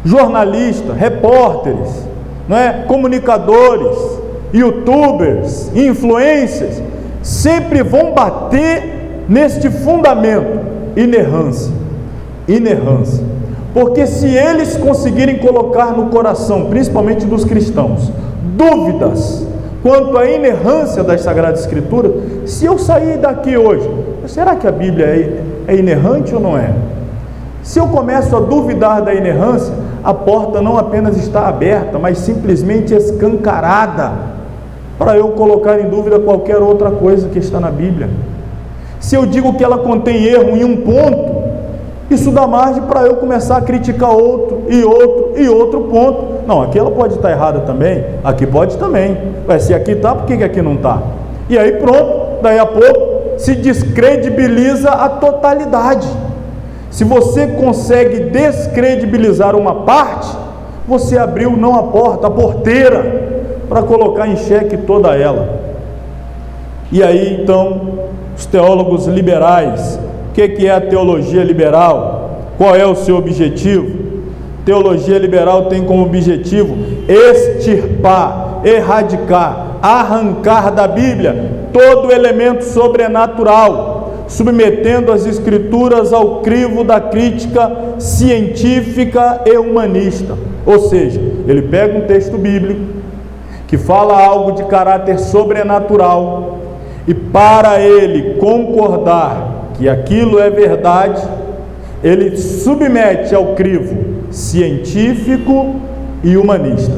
Jornalistas, repórteres, não é? Comunicadores, youtubers, influencers, sempre vão bater neste fundamento, inerrância. Porque se eles conseguirem colocar no coração, principalmente dos cristãos, dúvidas quanto à inerrância das Sagradas Escrituras, se eu sair daqui hoje, será que a Bíblia é inerrante ou não é? Se eu começo a duvidar da inerrância, a porta não apenas está aberta, mas simplesmente escancarada para eu colocar em dúvida qualquer outra coisa que está na Bíblia. Se eu digo que ela contém erro em um ponto, isso dá margem para eu começar a criticar outro e outro ponto. Não, aqui ela pode estar errada também, aqui pode também. Mas se aqui está, por que aqui não está? E aí pronto, daí a pouco se descredibiliza a totalidade. Se você consegue descredibilizar uma parte, você abriu não a porta, a porteira, para colocar em xeque toda ela. E aí então, os teólogos liberais, o que é a teologia liberal? Qual é o seu objetivo? Teologia liberal tem como objetivo extirpar, erradicar, arrancar da Bíblia todo elemento sobrenatural, submetendo as Escrituras ao crivo da crítica científica e humanista. Ou seja, ele pega um texto bíblico que fala algo de caráter sobrenatural e, para ele concordar que aquilo é verdade, ele submete ao crivo científico e humanista.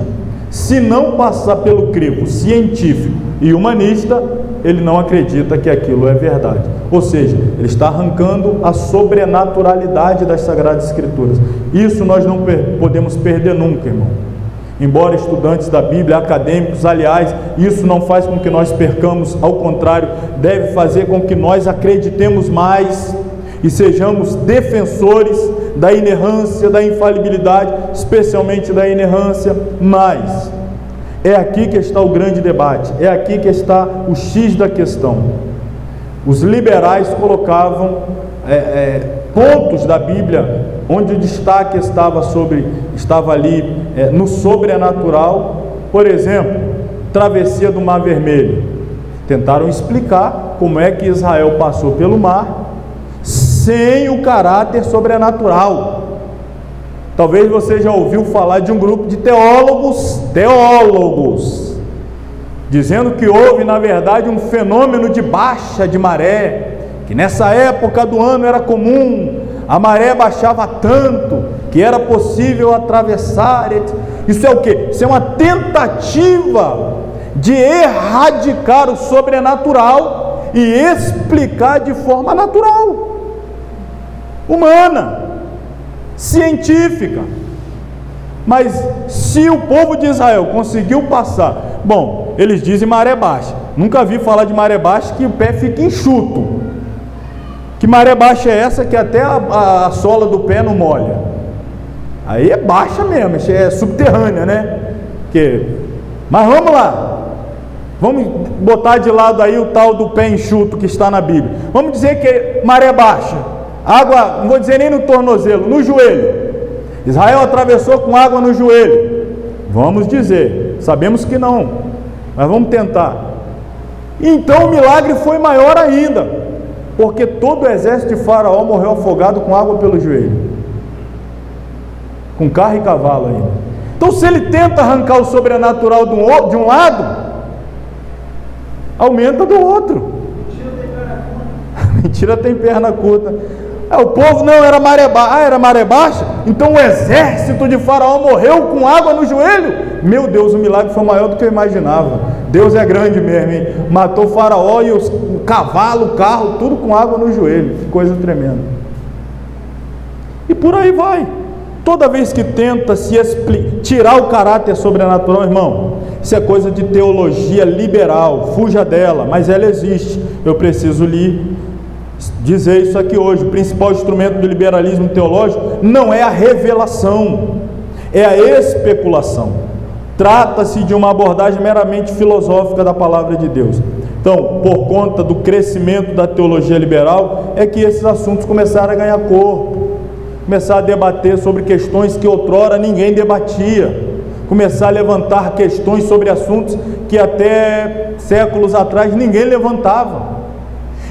Se não passar pelo crivo científico e humanista, ele não acredita que aquilo é verdade. Ou seja, ele está arrancando a sobrenaturalidade das Sagradas Escrituras. Isso nós não podemos perder nunca, irmão. Embora estudantes da Bíblia, acadêmicos, aliás, isso não faz com que nós percamos, ao contrário, deve fazer com que nós acreditemos mais e sejamos defensores da inerrância, da infalibilidade, especialmente da inerrância. Mas é aqui que está o grande debate, é aqui que está o X da questão. Os liberais colocavam pontos da Bíblia onde o destaque estava ali no sobrenatural. Por exemplo, travessia do Mar Vermelho. Tentaram explicar como é que Israel passou pelo mar sem o caráter sobrenatural. Talvez você já ouviu falar de um grupo de teólogos, dizendo que houve, na verdade, um fenômeno de baixa de maré, que nessa época do ano era comum, a maré baixava tanto que era possível atravessar. Isso é o quê? Isso é uma tentativa de erradicar o sobrenatural e explicar de forma natural, humana, científica. Mas se o povo de Israel conseguiu passar, bom, eles dizem maré baixa. Nunca vi falar de maré baixa que o pé fica enxuto. Que maré baixa é essa que até a sola do pé não molha? Aí é baixa mesmo, é subterrânea, né? Mas vamos lá, vamos botar de lado aí o tal do pé enxuto que está na Bíblia. Vamos dizer que maré baixa, água, não vou dizer nem no tornozelo, no joelho. Israel atravessou com água no joelho. Vamos dizer, sabemos que não, mas vamos tentar. Então o milagre foi maior ainda, porque todo o exército de Faraó morreu afogado com água pelo joelho, com carro e cavalo ainda. Então, se ele tenta arrancar o sobrenatural de um lado, aumenta do outro. Mentira tem perna curta. O povo não era maré baixa. Era maré baixa? Então o exército de Faraó morreu com água no joelho? Meu Deus, o milagre foi maior do que eu imaginava. Deus é grande mesmo, hein? Matou Faraó e o cavalo, o carro, tudo com água no joelho. Que coisa tremenda. E por aí vai. Toda vez que tenta tirar o caráter sobrenatural, irmão, isso é coisa de teologia liberal, fuja dela, mas ela existe. Eu preciso lhe dizer isso aqui hoje. O principal instrumento do liberalismo teológico não é a revelação, é a especulação. Trata-se de uma abordagem meramente filosófica da palavra de Deus. Então, por conta do crescimento da teologia liberal, é que esses assuntos começaram a ganhar corpo, começar a debater sobre questões que outrora ninguém debatia, começar a levantar questões sobre assuntos que até séculos atrás ninguém levantava.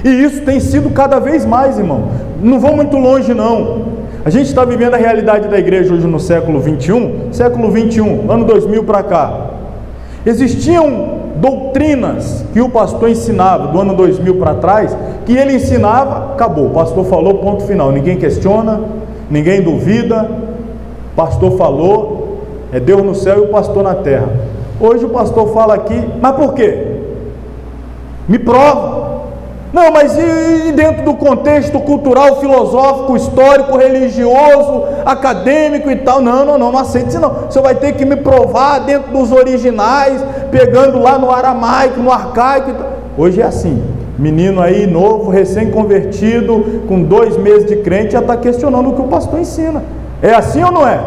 E isso tem sido cada vez mais, irmão. Não vou muito longe, não. A gente está vivendo a realidade da igreja hoje no século 21, ano 2000 para cá. Existiam doutrinas que o pastor ensinava do ano 2000 para trás, que ele ensinava, acabou, o pastor falou, ponto final. Ninguém questiona, ninguém duvida, o pastor falou, é Deus no céu e o pastor na terra. Hoje o pastor fala aqui, mas por quê? Me prova. Não, mas e dentro do contexto cultural, filosófico, histórico, religioso, acadêmico e tal? Não aceito isso não. Você vai ter que me provar dentro dos originais, pegando lá no aramaico, no arcaico e tal. Hoje é assim, menino aí novo, recém-convertido, com 2 meses de crente, já está questionando o que o pastor ensina. É assim ou não é?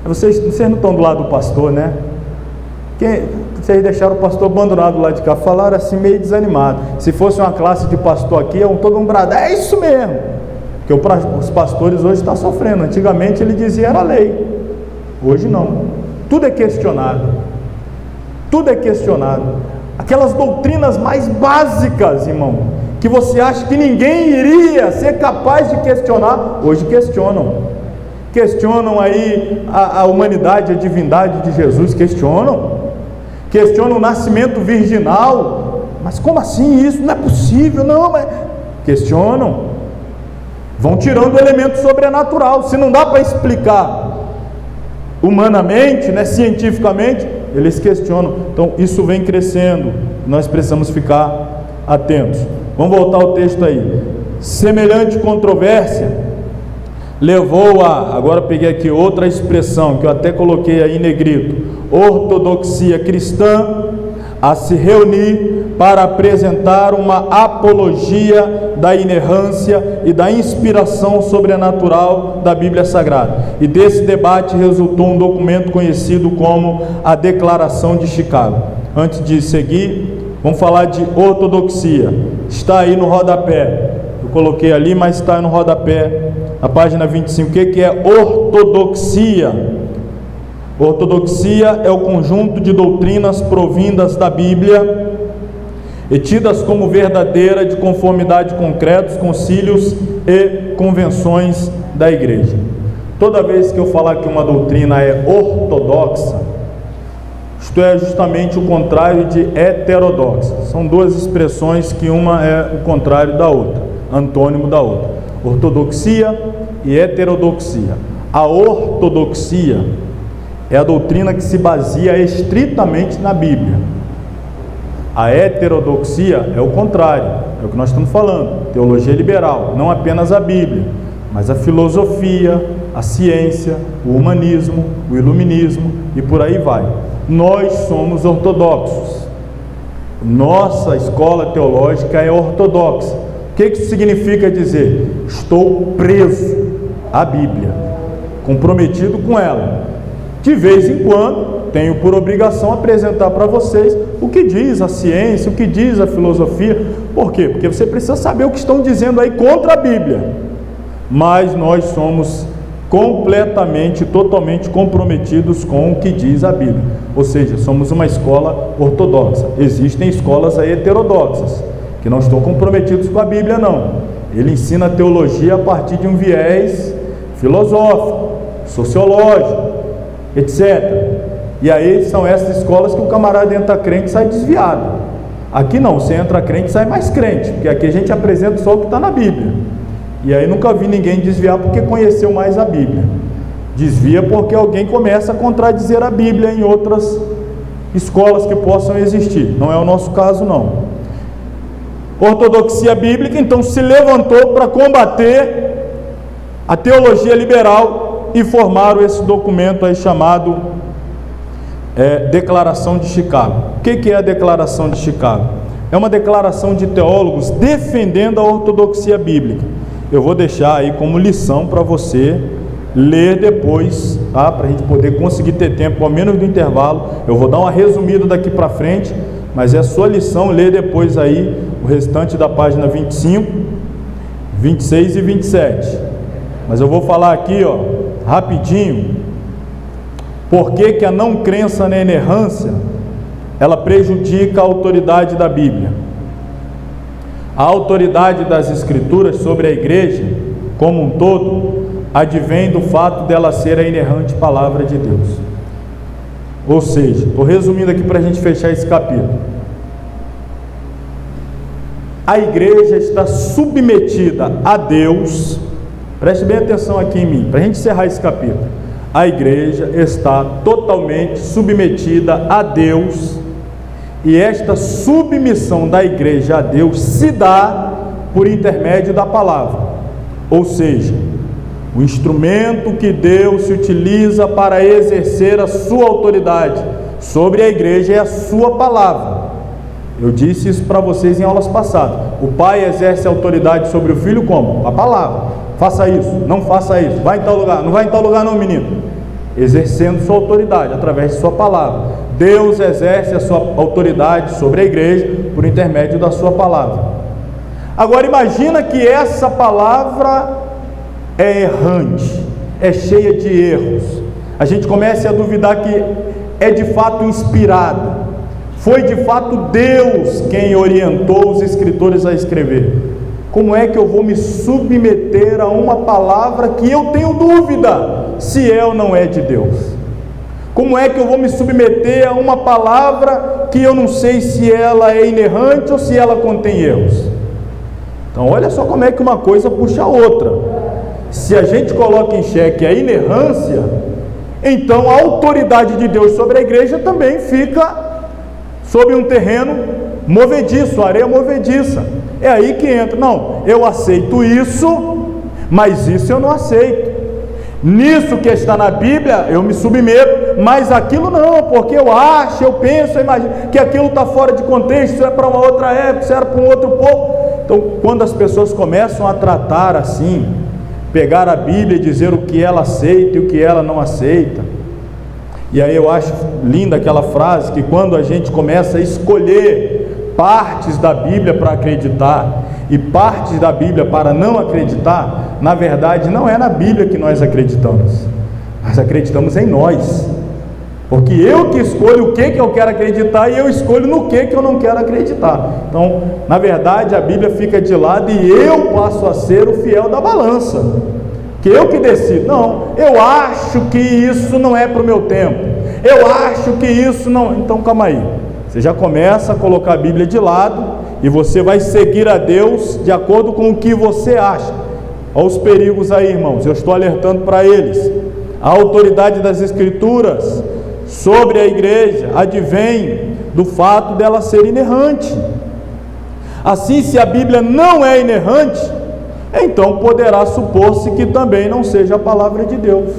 Vocês não estão do lado do pastor, né? Vocês deixaram o pastor abandonado lá de cá, falaram assim meio desanimado. Se fosse uma classe de pastor aqui, todo um bradar, é isso mesmo. Porque os pastores hoje estão sofrendo. Antigamente ele dizia era lei, hoje não. Tudo é questionado. Tudo é questionado. Aquelas doutrinas mais básicas, irmão, que você acha que ninguém iria ser capaz de questionar, hoje questionam. Questionam aí a humanidade, a divindade de Jesus, questionam o nascimento virginal, mas como assim isso? Não é possível, não, mas questionam, vão tirando o elemento sobrenatural. Se não dá para explicar humanamente, né, cientificamente, eles questionam. Então isso vem crescendo, nós precisamos ficar atentos. Vamos voltar ao texto aí. Semelhante controvérsia levou agora peguei aqui outra expressão que eu até coloquei aí em negrito, ortodoxia cristã, a se reunir para apresentar uma apologia da inerrância e da inspiração sobrenatural da Bíblia Sagrada. E desse debate resultou um documento conhecido como a Declaração de Chicago. Antes de seguir, vamos falar de ortodoxia. Está aí no rodapé. Eu coloquei ali, mas está no rodapé, na página 25. O que é ortodoxia? Ortodoxia é o conjunto de doutrinas provindas da Bíblia e tidas como verdadeira de conformidade com credos, concílios e convenções da igreja. Toda vez que eu falar que uma doutrina é ortodoxa, isto é justamente o contrário de heterodoxa. São duas expressões que uma é o contrário da outra, antônimo da outra. Ortodoxia e heterodoxia. A ortodoxia é a doutrina que se baseia estritamente na Bíblia. A heterodoxia é o contrário, é o que nós estamos falando, teologia liberal, não apenas a Bíblia, mas a filosofia, a ciência, o humanismo, o iluminismo e por aí vai. Nós somos ortodoxos, nossa escola teológica é ortodoxa. O que isso significa dizer? Estou preso à Bíblia, comprometido com ela. De vez em quando, tenho por obrigação apresentar para vocês o que diz a ciência, o que diz a filosofia. Por quê? Porque você precisa saber o que estão dizendo aí contra a Bíblia. Mas nós somos completamente, totalmente comprometidos com o que diz a Bíblia. Ou seja, somos uma escola ortodoxa. Existem escolas aí heterodoxas, que não estão comprometidos com a Bíblia, não. Ele ensina a teologia a partir de um viés filosófico, sociológico, etc. E aí são essas escolas que o camarada entra crente e sai desviado. Aqui não, você entra crente e sai mais crente, porque aqui a gente apresenta só o que está na Bíblia. E aí nunca vi ninguém desviar porque conheceu mais a Bíblia. Desvia porque alguém começa a contradizer a Bíblia em outras escolas que possam existir. Não é o nosso caso, não. Ortodoxia bíblica então se levantou para combater a teologia liberal e formaram esse documento aí chamado Declaração de Chicago. O que é a Declaração de Chicago? É uma declaração de teólogos defendendo a ortodoxia bíblica. Eu vou deixar aí como lição para você ler depois, tá? Para a gente poder conseguir ter tempo, ao menos do intervalo. Eu vou dar uma resumida daqui para frente, mas é sua lição ler depois aí o restante da página 25, 26 e 27. Mas eu vou falar aqui, ó, rapidinho, por que a não crença na inerrância ela prejudica a autoridade da Bíblia. A autoridade das Escrituras sobre a igreja como um todo advém do fato dela ser a inerrante palavra de Deus. Ou seja, estou resumindo aqui para a gente fechar esse capítulo. A igreja está submetida a Deus. Preste bem atenção aqui em mim, para a gente encerrar esse capítulo. A igreja está totalmente submetida a Deus, e esta submissão da igreja a Deus se dá por intermédio da palavra. Ou seja, o instrumento que Deus se utiliza para exercer a sua autoridade sobre a igreja é a sua palavra. Eu disse isso para vocês em aulas passadas. O pai exerce autoridade sobre o filho como? A palavra. Faça isso, não faça isso, vai em tal lugar, não vai em tal lugar não, menino. Exercendo sua autoridade através de sua palavra. Deus exerce a sua autoridade sobre a igreja por intermédio da sua palavra. Agora imagina que essa palavra é errante, é cheia de erros. A gente começa a duvidar que é de fato inspirada. Foi de fato Deus quem orientou os escritores a escrever. Como é que eu vou me submeter a uma palavra que eu tenho dúvida se é ou não é de Deus? Como é que eu vou me submeter a uma palavra que eu não sei se ela é inerrante ou se ela contém erros? Então olha só como é que uma coisa puxa a outra. Se a gente coloca em xeque a inerrância, então a autoridade de Deus sobre a igreja também fica sobre um terreno movediço, areia movediça. É aí que entra, não, eu aceito isso, mas isso eu não aceito. Nisso que está na Bíblia, eu me submeto, mas aquilo não, porque eu acho, eu penso, eu imagino que aquilo está fora de contexto, isso é para uma outra época, isso era para um outro povo. Então, quando as pessoas começam a tratar assim, pegar a Bíblia e dizer o que ela aceita e o que ela não aceita, e aí eu acho linda aquela frase, que quando a gente começa a escolher partes da Bíblia para acreditar e partes da Bíblia para não acreditar, na verdade não é na Bíblia que nós acreditamos em nós, porque eu que escolho o que eu quero acreditar e eu escolho no que eu não quero acreditar. Então, na verdade, a Bíblia fica de lado e eu passo a ser o fiel da balança, que eu que decido. Não, eu acho que isso não é para o meu tempo, eu acho que isso não. Então calma aí, você já começa a colocar a Bíblia de lado e você vai seguir a Deus de acordo com o que você acha. Olha os perigos aí, irmãos, eu estou alertando para eles. A autoridade das Escrituras sobre a igreja advém do fato dela ser inerrante. Assim, se a Bíblia não é inerrante, então poderá supor-se que também não seja a palavra de Deus.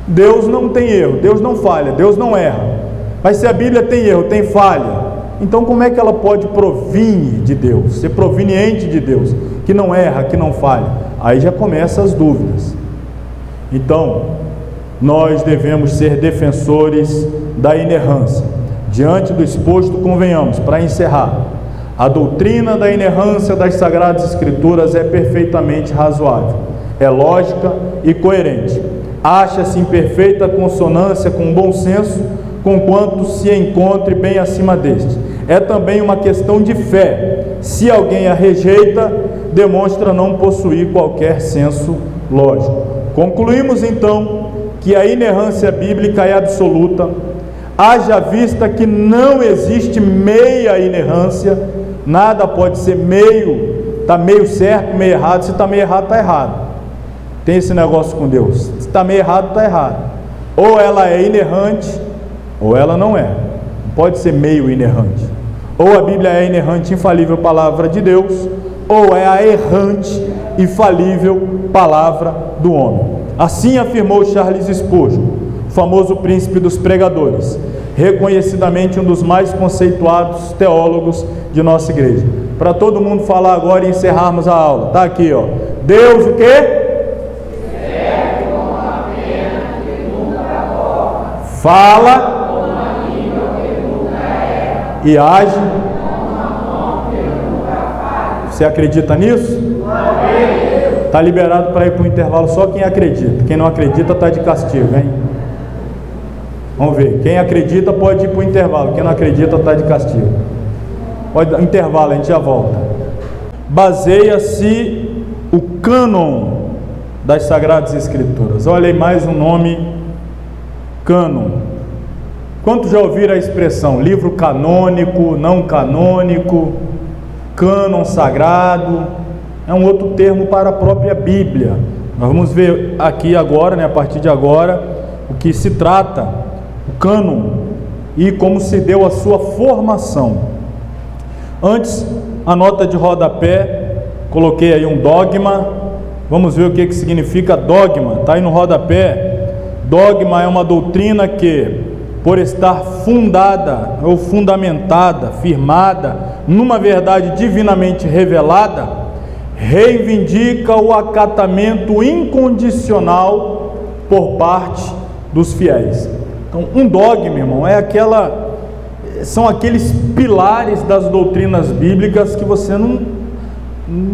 Deus não tem erro, Deus não falha, Deus não erra. Mas se a Bíblia tem erro, tem falha, então como é que ela pode provir de Deus, ser proveniente de Deus, que não erra, que não falha? Aí já começam as dúvidas. Então, nós devemos ser defensores da inerrância. Diante do exposto, convenhamos, para encerrar, a doutrina da inerrância das Sagradas Escrituras é perfeitamente razoável, é lógica e coerente, acha-se em perfeita consonância com o bom senso, conquanto se encontre bem acima deste. É também uma questão de fé. Se alguém a rejeita, demonstra não possuir qualquer senso lógico. Concluímos então que a inerrância bíblica é absoluta, haja vista que não existe meia inerrância, nada pode ser meio, está meio certo, meio errado. Se está meio errado, está errado. Tem esse negócio com Deus, se está meio errado, está errado. Ou ela é inerrante, ou ela não é. Não pode ser meio inerrante. Ou a Bíblia é a inerrante, infalível palavra de Deus, ou é a errante e falível palavra do homem. Assim afirmou Charles Spurgeon: o famoso príncipe dos pregadores, reconhecidamente um dos mais conceituados teólogos de nossa igreja. Para todo mundo falar agora e encerrarmos a aula, está aqui, ó. Deus o quê? Fala e age. Você acredita nisso? Está liberado para ir para o intervalo só quem acredita. Quem não acredita está de castigo, hein? Vamos ver. Quem acredita pode ir para o intervalo. Quem não acredita está de castigo. Pode dar intervalo, a gente já volta. Baseia-se o cânon das Sagradas Escrituras. Olha aí mais um nome: cânon. Quantos já ouviram a expressão livro canônico, não canônico, cânon sagrado? É um outro termo para a própria Bíblia. Nós vamos ver aqui agora, né, a partir de agora, o que se trata, o cânon, e como se deu a sua formação. Antes, a nota de rodapé, coloquei aí um dogma. Vamos ver o que significa dogma. Está aí no rodapé. Dogma é uma doutrina que, por estar fundada ou fundamentada, firmada numa verdade divinamente revelada, reivindica o acatamento incondicional por parte dos fiéis. Então, um dogma, irmão, são aqueles pilares das doutrinas bíblicas que você não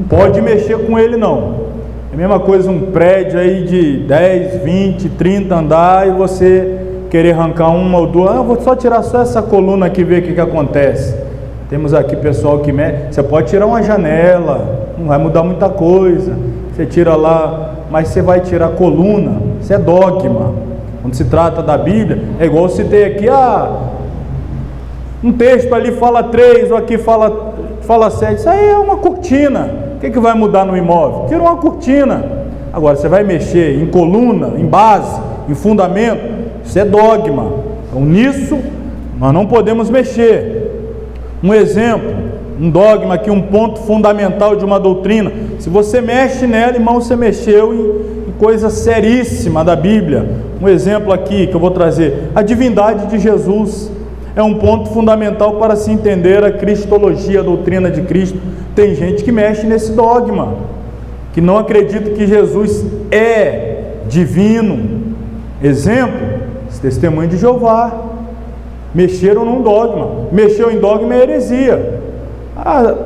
pode mexer com ele, não. É a mesma coisa um prédio aí de 10, 20, 30 andar e você querer arrancar uma ou duas. Eu vou só tirar só essa coluna aqui e ver o que acontece. Temos aqui pessoal que mexe. Você pode tirar uma janela, não vai mudar muita coisa. Você tira lá, mas você vai tirar a coluna. Isso é dogma. Quando se trata da Bíblia, é igual eu citei aqui, um texto ali fala 3, ou aqui fala 7. Isso aí é uma cortina. O que vai mudar no imóvel? Tira uma cortina. Agora, você vai mexer em coluna, em base, em fundamento, isso é dogma. Então, nisso, nós não podemos mexer. Um exemplo, um dogma aqui, um ponto fundamental de uma doutrina. Se você mexe nela, irmão, você mexeu em coisa seríssima da Bíblia. Um exemplo aqui que eu vou trazer: a divindade de Jesus é um ponto fundamental para se entender a cristologia, a doutrina de Cristo. Tem gente que mexe nesse dogma, que não acredita que Jesus é divino. Exemplo, esse testemunho de Jeová. Mexeram num dogma. Mexeu em dogma é heresia.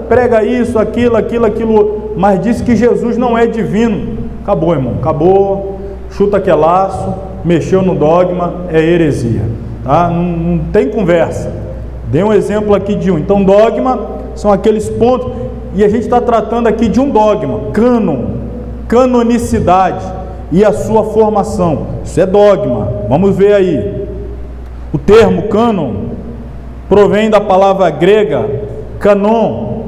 Prega isso, aquilo, mas diz que Jesus não é divino. Acabou, irmão, acabou. Chuta aquele laço. Mexeu no dogma, é heresia, tá? Não tem conversa. Dei um exemplo aqui de um. Então, dogma são aqueles pontos, e a gente está tratando aqui de um dogma, cânon, canonicidade e a sua formação. Isso é dogma. Vamos ver aí. O termo cânon provém da palavra grega canon,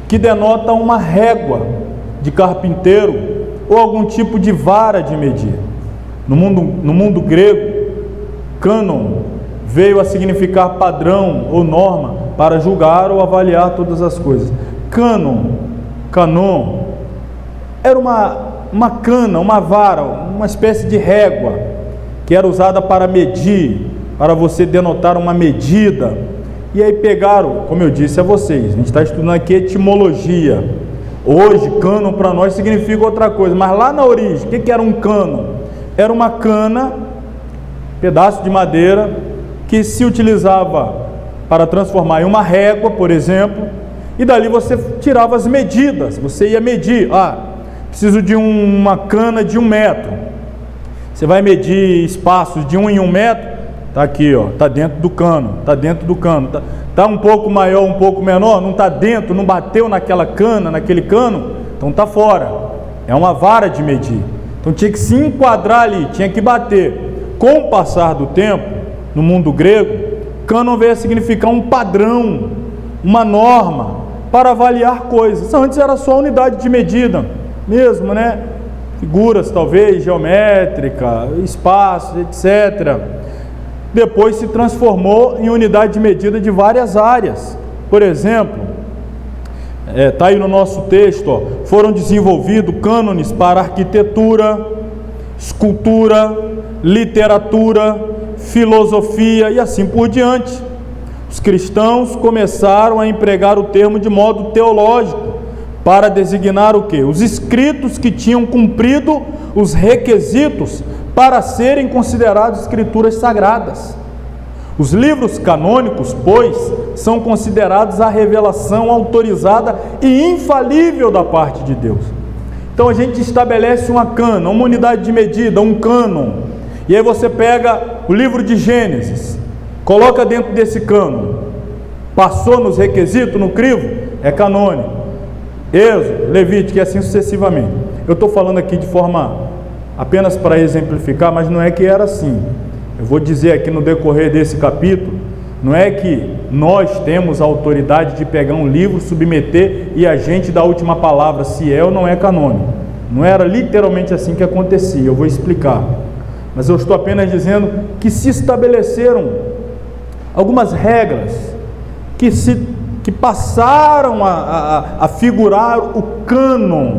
que denota uma régua de carpinteiro ou algum tipo de vara de medir. No mundo grego, cânon veio a significar padrão ou norma para julgar ou avaliar todas as coisas. Canon, era uma cana, uma vara, uma espécie de régua que era usada para medir, para você denotar uma medida. E aí pegaram, como eu disse a vocês, a gente está estudando aqui etimologia. Hoje, cânon para nós significa outra coisa, mas lá na origem, o que era um cânon? Era uma cana, pedaço de madeira, que se utilizava para transformar em uma régua, por exemplo, e dali você tirava as medidas. Você ia medir, preciso de uma cana de 1 metro. Você vai medir espaços de 1 em 1 metro. Está aqui, está dentro do cano, está um pouco maior, um pouco menor, não está dentro, não bateu naquela cana, naquele cano, então está fora. É uma vara de medir. Então tinha que se enquadrar ali, tinha que bater. Com o passar do tempo, no mundo grego, cânon veio a significar um padrão, uma norma para avaliar coisas. Antes era só unidade de medida mesmo, né? Figuras talvez geométrica, espaços, etc. Depois se transformou em unidade de medida de várias áreas. Por exemplo, está aí no nosso texto, foram desenvolvidos cânones para arquitetura, escultura, literatura, filosofia e assim por diante. Os cristãos começaram a empregar o termo de modo teológico para designar o quê? Os escritos que tinham cumprido os requisitos para serem considerados escrituras sagradas. Os livros canônicos, pois, são considerados a revelação autorizada e infalível da parte de Deus. Então a gente estabelece uma unidade de medida, um cânon. E aí você pega o livro de Gênesis, coloca dentro desse cânon. Passou nos requisitos, no crivo, é canônico. Êxodo, Levítico e assim sucessivamente. Eu estou falando aqui de forma apenas para exemplificar, mas não é que era assim. Eu vou dizer aqui no decorrer desse capítulo, não é que nós temos a autoridade de pegar um livro, submeter e a gente dar a última palavra, se é ou não é canônico. Não era literalmente assim que acontecia, eu vou explicar. Mas eu estou apenas dizendo que se estabeleceram algumas regras que passaram a figurar o cânon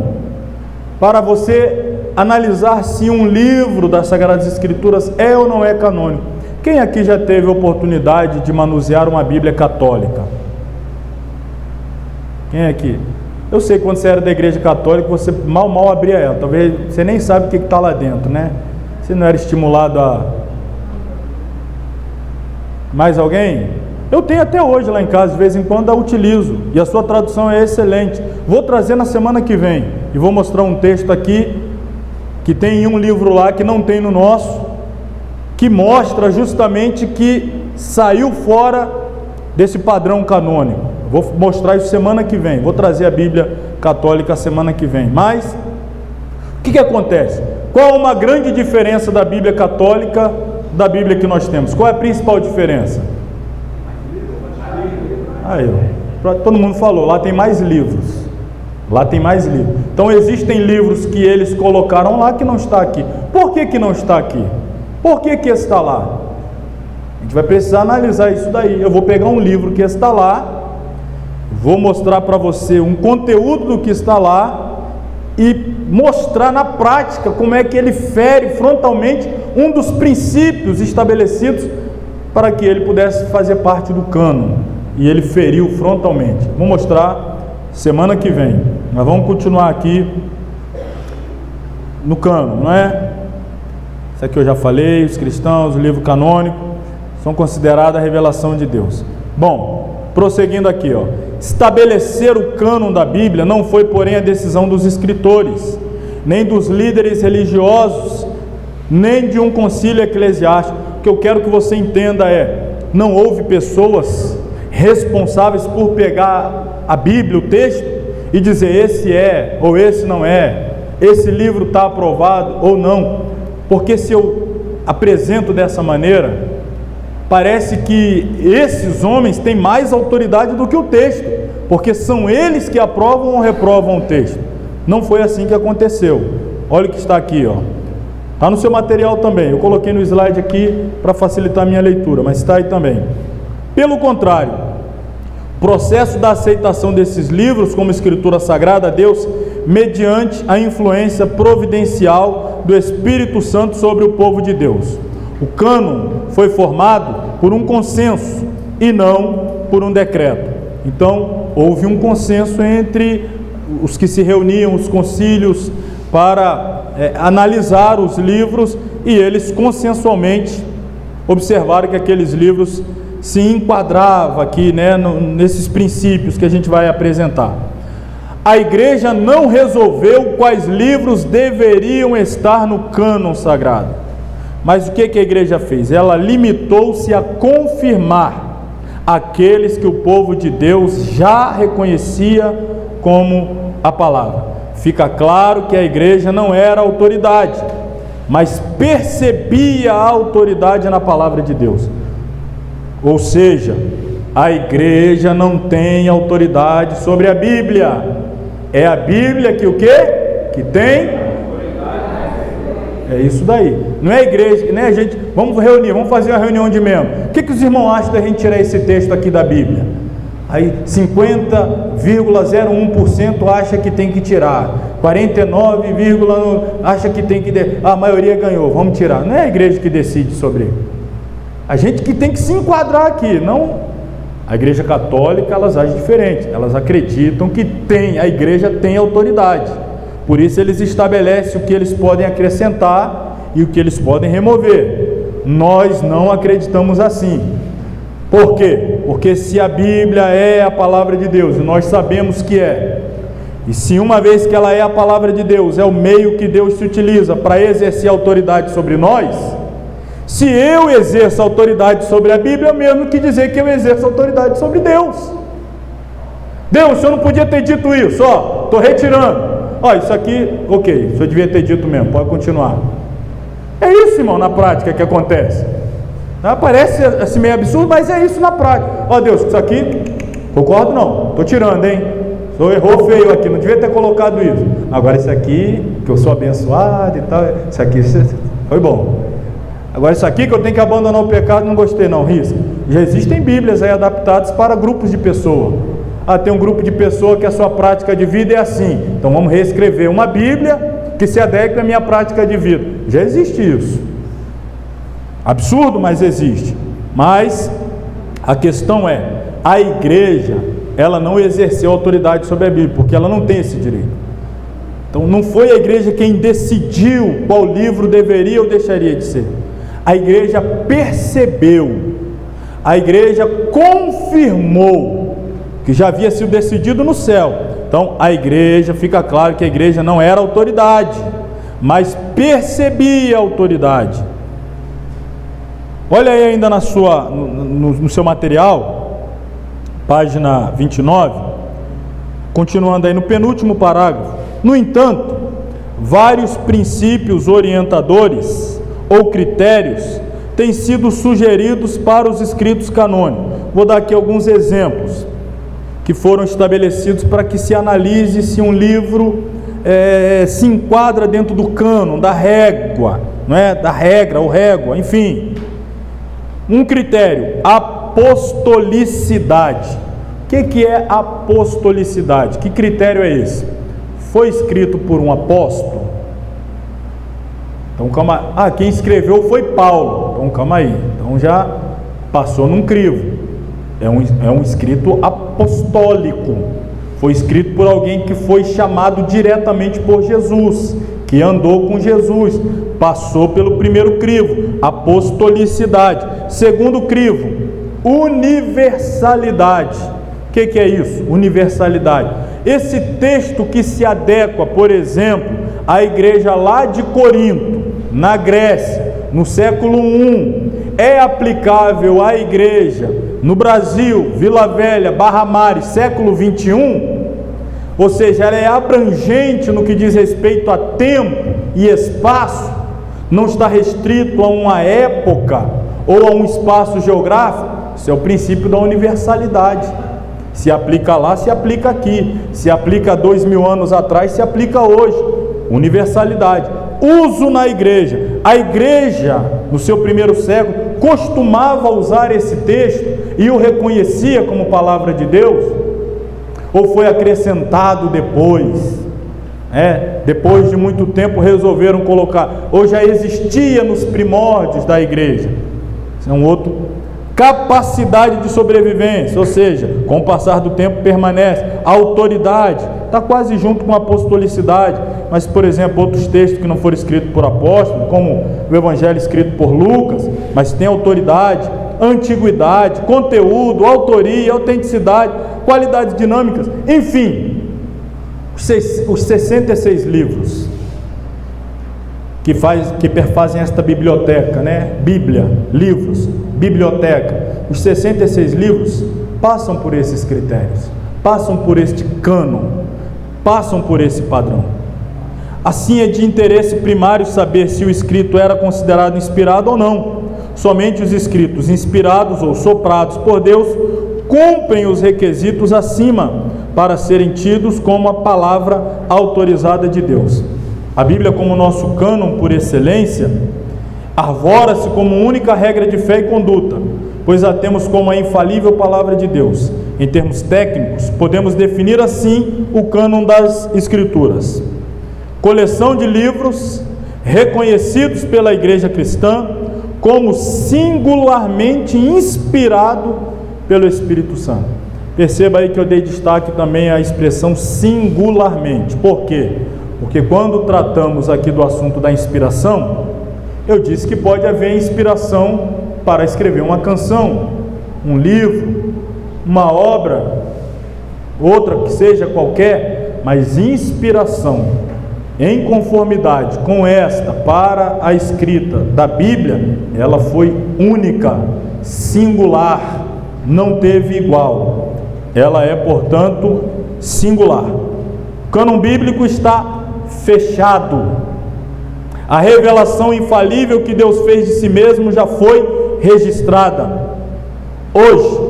para você analisar se um livro das Sagradas Escrituras é ou não é canônico. Quem aqui já teve a oportunidade de manusear uma Bíblia católica? Quem aqui? Eu sei que quando você era da igreja católica, você mal abria ela. Talvez você nem sabe o que está lá dentro, né? Você não era estimulado a... Mais alguém? Eu tenho até hoje lá em casa, de vez em quando a utilizo. E a sua tradução é excelente. Vou trazer na semana que vem. E vou mostrar um texto aqui, que tem em um livro lá, que não tem no nosso, que mostra justamente que saiu fora desse padrão canônico. Vou mostrar isso semana que vem. Vou trazer a Bíblia católica semana que vem. Mas, o que acontece? Qual uma grande diferença da Bíblia católica da Bíblia que nós temos? Qual é a principal diferença? Aí, todo mundo falou, lá tem mais livros. Lá tem mais livros. Então existem livros que eles colocaram lá que não está aqui. Por que não está aqui? Por que está lá? A gente vai precisar analisar isso daí. Eu vou pegar um livro que está lá, vou mostrar para você um conteúdo do que está lá e mostrar na prática como é que ele fere frontalmente um dos princípios estabelecidos para que ele pudesse fazer parte do cânon. E ele feriu frontalmente. Vou mostrar semana que vem. Nós vamos continuar aqui no cânon, não é? Isso aqui eu já falei, os cristãos, o livro canônico, são considerados a revelação de Deus. Bom, prosseguindo aqui, ó. Estabelecer o cânon da Bíblia não foi, porém, a decisão dos escritores, nem dos líderes religiosos, nem de um concílio eclesiástico. O que eu quero que você entenda é, não houve pessoas responsáveis por pegar a Bíblia, o texto, e dizer esse é ou esse não é, esse livro está aprovado ou não, porque se eu apresento dessa maneira, parece que esses homens têm mais autoridade do que o texto, porque são eles que aprovam ou reprovam o texto. Não foi assim que aconteceu. Olha o que está aqui, ó. Está no seu material também, eu coloquei no slide aqui para facilitar a minha leitura, mas está aí também. Pelo contrário, o processo da aceitação desses livros como escritura sagrada a Deus, mediante a influência providencial do Espírito Santo sobre o povo de Deus. O cânon foi formado por um consenso e não por um decreto. Então, houve um consenso entre os que se reuniam, os concílios, para analisar os livros, e eles consensualmente observaram que aqueles livros se enquadravam aqui, né, nesses princípios que a gente vai apresentar. A igreja não resolveu quais livros deveriam estar no cânon sagrado. Mas o que a igreja fez? Ela limitou-se a confirmar aqueles que o povo de Deus já reconhecia como a palavra. Fica claro que a igreja não era autoridade, mas percebia a autoridade na palavra de Deus. Ou seja, a igreja não tem autoridade sobre a Bíblia. É a Bíblia que o quê? Que tem? É isso daí. Não é a igreja, né, gente? Vamos reunir, vamos fazer uma reunião de membros. O que os irmãos acham da gente tirar esse texto aqui da Bíblia? Aí 50,01% acha que tem que tirar, 49, acha que tem que... A maioria ganhou, vamos tirar. Não é a igreja que decide sobre ele. A gente que tem que se enquadrar aqui, não... A igreja católica, elas agem diferente, elas acreditam que a igreja tem autoridade, por isso eles estabelecem o que eles podem acrescentar e o que eles podem remover. Nós não acreditamos assim. Por quê? Porque se a Bíblia é a palavra de Deus, e nós sabemos que é, e se uma vez que ela é a palavra de Deus, é o meio que Deus se utiliza para exercer autoridade sobre nós, se eu exerço autoridade sobre a Bíblia, é o mesmo que dizer que eu exerço autoridade sobre Deus. Deus, o senhor não podia ter dito isso, ó, estou retirando. Ó, isso aqui, ok, o senhor devia ter dito mesmo, pode continuar. É isso, irmão, na prática que acontece. Parece assim meio absurdo, mas é isso na prática. Ó Deus, isso aqui, concordo não, estou tirando, hein? O senhor errou feio aqui, não devia ter colocado isso. Agora isso aqui, que eu sou abençoado e tal, isso aqui foi bom. Agora isso aqui que eu tenho que abandonar o pecado, não gostei não, risca. Já existem Bíblias aí adaptadas para grupos de pessoas. Tem um grupo de pessoas que a sua prática de vida é assim, então vamos reescrever uma Bíblia que se adeque à minha prática de vida. Já existe isso. Absurdo, mas existe. Mas a questão é, a igreja, ela não exerceu autoridade sobre a Bíblia, porque ela não tem esse direito. Então não foi a igreja quem decidiu qual livro deveria ou deixaria de ser. A igreja percebeu, a igreja confirmou que já havia sido decidido no céu. Então a igreja, fica claro que a igreja não era autoridade, mas percebia a autoridade. Olha aí ainda no seu material, página 29, continuando aí no penúltimo parágrafo. No entanto, vários princípios orientadores ou critérios têm sido sugeridos para os escritos canônicos. Vou dar aqui alguns exemplos que foram estabelecidos para que se analise se um livro se enquadra dentro do cânon, da régua, não é? Da regra ou régua, enfim. Um critério, apostolicidade. O que é apostolicidade? Que critério é esse? Foi escrito por um apóstolo? Então calma, quem escreveu foi Paulo, então calma aí, então já passou num crivo, é um escrito apostólico, foi escrito por alguém que foi chamado diretamente por Jesus, que andou com Jesus, passou pelo primeiro crivo, apostolicidade. Segundo crivo, universalidade. O que é isso? Universalidade. Esse texto que se adequa, por exemplo, à igreja lá de Corinto, na Grécia, no século I, é aplicável à igreja no Brasil, Vila Velha, Barra Mares, século XXI, ou seja, ela é abrangente no que diz respeito a tempo e espaço, não está restrito a uma época ou a um espaço geográfico. Isso é o princípio da universalidade. Se aplica lá, se aplica aqui. Se aplica há 2000 anos atrás, se aplica hoje. Universalidade. Uso na igreja. A igreja, no seu primeiro século, costumava usar esse texto e o reconhecia como palavra de Deus? Ou foi acrescentado depois? Depois de muito tempo resolveram colocar. Ou já existia nos primórdios da igreja? Isso é um outro. Capacidade de sobrevivência, ou seja, com o passar do tempo permanece. Autoridade, está quase junto com a apostolicidade, mas, por exemplo, outros textos que não foram escritos por apóstolo, como o Evangelho escrito por Lucas, mas tem autoridade, antiguidade, conteúdo, autoria, autenticidade, qualidades dinâmicas, enfim, os 66 livros que perfazem esta biblioteca, né? Bíblia, livros, biblioteca, os 66 livros passam por esses critérios, passam por este cânon, passam por esse padrão. Assim é de interesse primário saber se o escrito era considerado inspirado ou não. Somente os escritos inspirados ou soprados por Deus cumprem os requisitos acima para serem tidos como a palavra autorizada de Deus. A Bíblia, como nosso cânon por excelência, arvora-se como única regra de fé e conduta, pois a temos como a infalível palavra de Deus. em termos técnicos, podemos definir assim o cânon das Escrituras: coleção de livros reconhecidos pela Igreja cristã como singularmente inspirado pelo Espírito Santo. Perceba aí que eu dei destaque também à expressão singularmente. Por quê? Porque quando tratamos aqui do assunto da inspiração, eu disse que pode haver inspiração para escrever uma canção, um livro, uma obra, outra que seja qualquer, mas inspiração em conformidade com esta para a escrita da Bíblia, ela foi única, singular, não teve igual. Ela é, portanto, singular. O cânon bíblico está fechado. A revelação infalível que Deus fez de si mesmo já foi registrada. Hoje,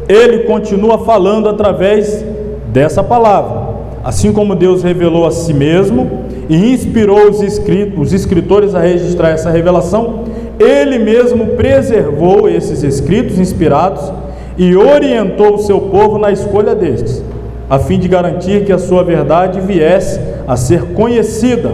Ele continua falando através dessa palavra. Assim como Deus revelou a si mesmo e inspirou os escritores a registrar essa revelação, Ele mesmo preservou esses escritos inspirados e orientou o seu povo na escolha destes, a fim de garantir que a sua verdade viesse a ser conhecida.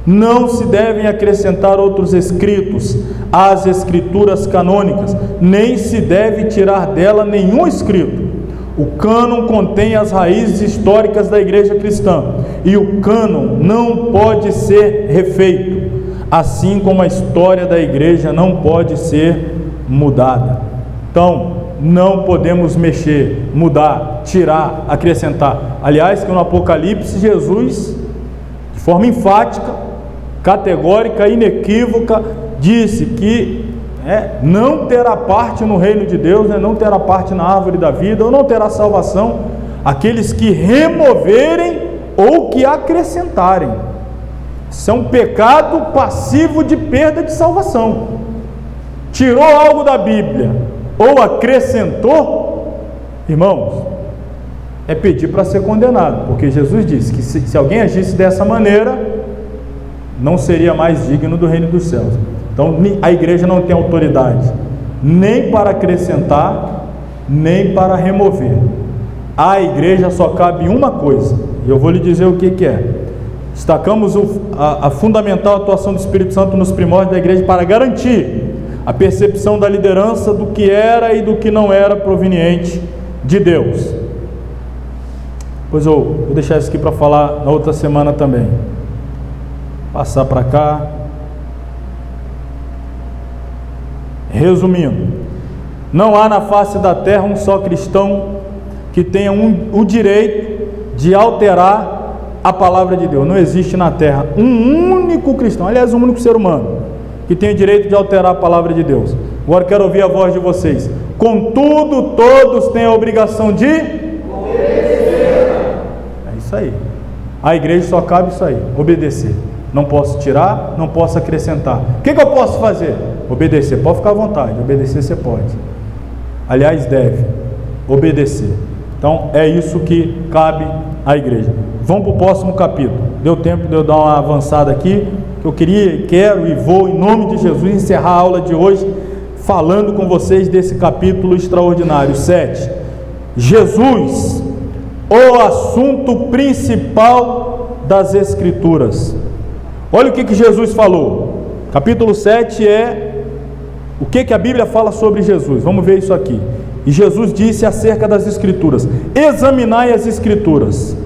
Não se devem acrescentar outros escritos às escrituras canônicas, nem se deve tirar dela nenhum escrito. O cânon contém as raízes históricas da igreja cristã, e o cânon não pode ser refeito, assim como a história da igreja não pode ser mudada. Então, não podemos mexer, mudar, tirar, acrescentar. Aliás, que no Apocalipse Jesus, de forma enfática, categórica, inequívoca, disse que não terá parte no reino de Deus, não terá parte na árvore da vida, ou não terá salvação aqueles que removerem ou que acrescentarem. Isso é um pecado passivo de perda de salvação. Tirou algo da Bíblia ou acrescentou, irmãos, é pedir para ser condenado, porque Jesus disse que se alguém agisse dessa maneira, não seria mais digno do reino dos céus. Então a igreja não tem autoridade nem para acrescentar, nem para remover. À igreja só cabe uma coisa, e eu vou lhe dizer o que é. Destacamos a fundamental atuação do Espírito Santo nos primórdios da igreja para garantir a percepção da liderança do que era e do que não era proveniente de Deus. Pois eu vou deixar isso aqui para falar na outra semana também. Passar para cá. Resumindo, não há na face da terra um só cristão que tenha o direito de alterar a palavra de Deus. Não existe na terra um único cristão, aliás, um único ser humano, que tem o direito de alterar a palavra de Deus. Agora quero ouvir a voz de vocês. Contudo, todos têm a obrigação de obedecer. É isso aí. A igreja só cabe isso aí, obedecer. Não posso tirar, não posso acrescentar. O que eu posso fazer? Obedecer. Pode ficar à vontade, obedecer você pode. Aliás, deve obedecer. Então é isso que cabe à igreja. Vamos para o próximo capítulo. Deu tempo de eu dar uma avançada aqui, que eu queria, quero e vou, em nome de Jesus, encerrar a aula de hoje falando com vocês desse capítulo extraordinário, 7. Jesus, o assunto principal das Escrituras. Olha o que Jesus falou. Capítulo 7 é o que a Bíblia fala sobre Jesus. Vamos ver isso aqui. E Jesus disse acerca das Escrituras: examinai as Escrituras,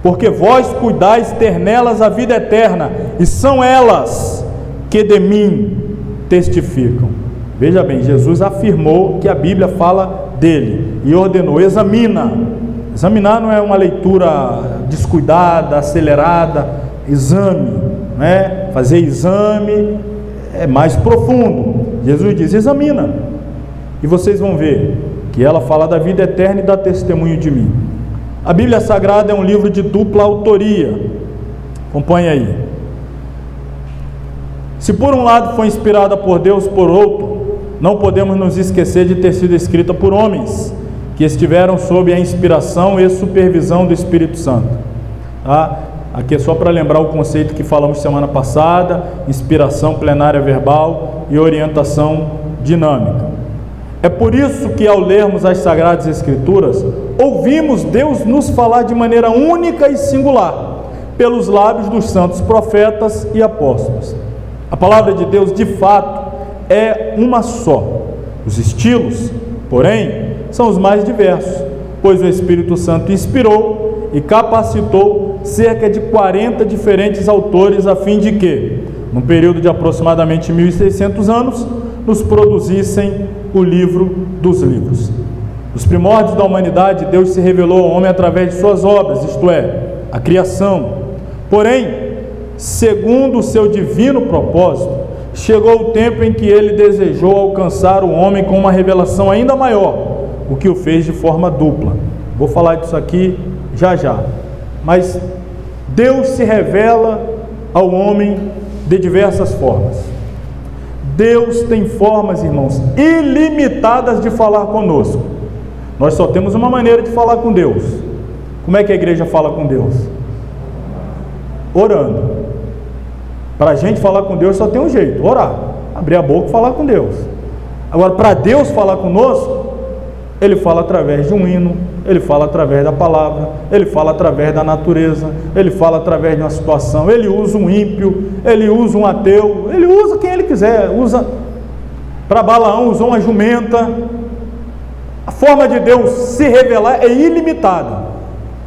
porque vós cuidais ter nelas a vida eterna, e são elas que de mim testificam. Veja bem, Jesus afirmou que a Bíblia fala dele e ordenou: examina. Examinar não é uma leitura descuidada, acelerada. Exame, fazer exame é mais profundo. Jesus diz: examina, e vocês vão ver que ela fala da vida eterna e dá testemunho de mim. A Bíblia Sagrada é um livro de dupla autoria. Acompanhe aí. Se por um lado foi inspirada por Deus, por outro, não podemos nos esquecer de ter sido escrita por homens que estiveram sob a inspiração e supervisão do Espírito Santo. Tá? Aqui é só para lembrar o conceito que falamos semana passada: inspiração plenária verbal e orientação dinâmica. É por isso que, ao lermos as Sagradas Escrituras, ouvimos Deus nos falar de maneira única e singular, pelos lábios dos santos profetas e apóstolos. A palavra de Deus, de fato, é uma só. Os estilos, porém, são os mais diversos, pois o Espírito Santo inspirou e capacitou cerca de 40 diferentes autores, a fim de que, num período de aproximadamente 1.600 anos, nos produzissem o livro dos livros. Nos primórdios da humanidade, Deus se revelou ao homem através de suas obras, isto é, a criação. Porém, segundo o seu divino propósito, chegou o tempo em que ele desejou alcançar o homem com uma revelação ainda maior, o que o fez de forma dupla. Vou falar disso aqui já já. Mas Deus se revela ao homem de diversas formas. Deus tem formas, irmãos, ilimitadas de falar conosco. Nós só temos uma maneira de falar com Deus. Como é que a igreja fala com Deus? Orando. Para a gente falar com Deus só tem um jeito: orar, abrir a boca e falar com Deus. Agora, para Deus falar conosco, Ele fala através de um hino, Ele fala através da palavra, Ele fala através da natureza, Ele fala através de uma situação. Ele usa um ímpio, Ele usa um ateu, Ele usa quem Ele quiser. Para Balaão usou uma jumenta. A forma de Deus se revelar é ilimitada.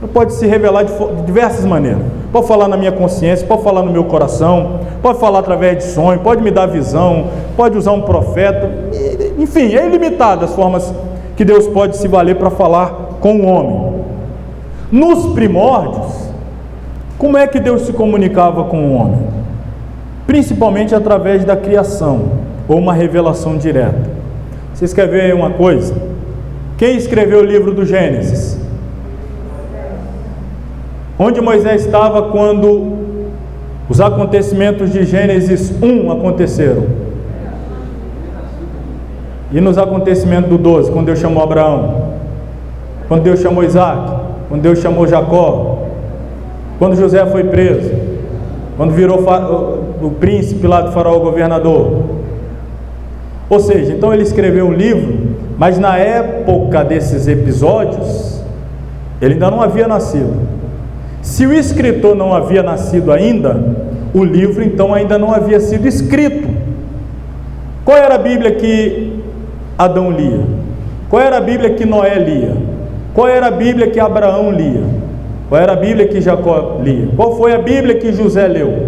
Ele pode se revelar de diversas maneiras. Pode falar na minha consciência, pode falar no meu coração, pode falar através de sonho, pode me dar visão, pode usar um profeta. Enfim, é ilimitado as formas que Deus pode se valer para falar com o homem. Nos primórdios, como é que Deus se comunicava com o homem? Principalmente através da criação, ou uma revelação direta. Vocês querem ver uma coisa? Quem escreveu o livro do Gênesis? Onde Moisés estava quando os acontecimentos de Gênesis 1 aconteceram? E nos acontecimentos do 12, quando Deus chamou Abraão, quando Deus chamou Isaac, quando Deus chamou Jacó, quando José foi preso, quando virou o príncipe lá do faraó governador. Ou seja, então ele escreveu um livro, mas na época desses episódios, ele ainda não havia nascido. Se o escritor não havia nascido ainda, o livro então ainda não havia sido escrito. Qual era a Bíblia que Adão lia? Qual era a Bíblia que Noé lia? Qual era a Bíblia que Abraão lia? Qual era a Bíblia que Jacó lia? Qual foi a Bíblia que José leu?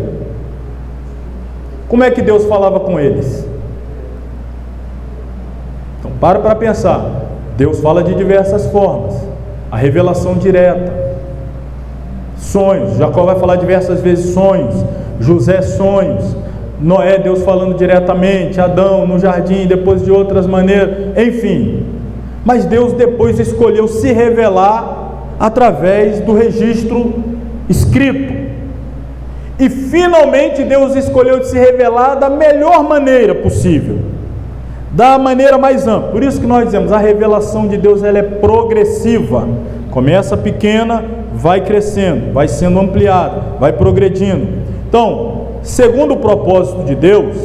Como é que Deus falava com eles? Então para pensar. Deus fala de diversas formas. A revelação direta, sonhos. Jacó vai falar diversas vezes sonhos, José sonhos, Noé Deus falando diretamente, Adão no jardim, depois de outras maneiras, enfim. Mas Deus depois escolheu se revelar através do registro escrito. E finalmente Deus escolheu se revelar da melhor maneira possível, da maneira mais ampla. Por isso que nós dizemos, a revelação de Deus ela é progressiva. Começa pequena, vai crescendo, vai sendo ampliada, vai progredindo. Então, segundo o propósito de Deus,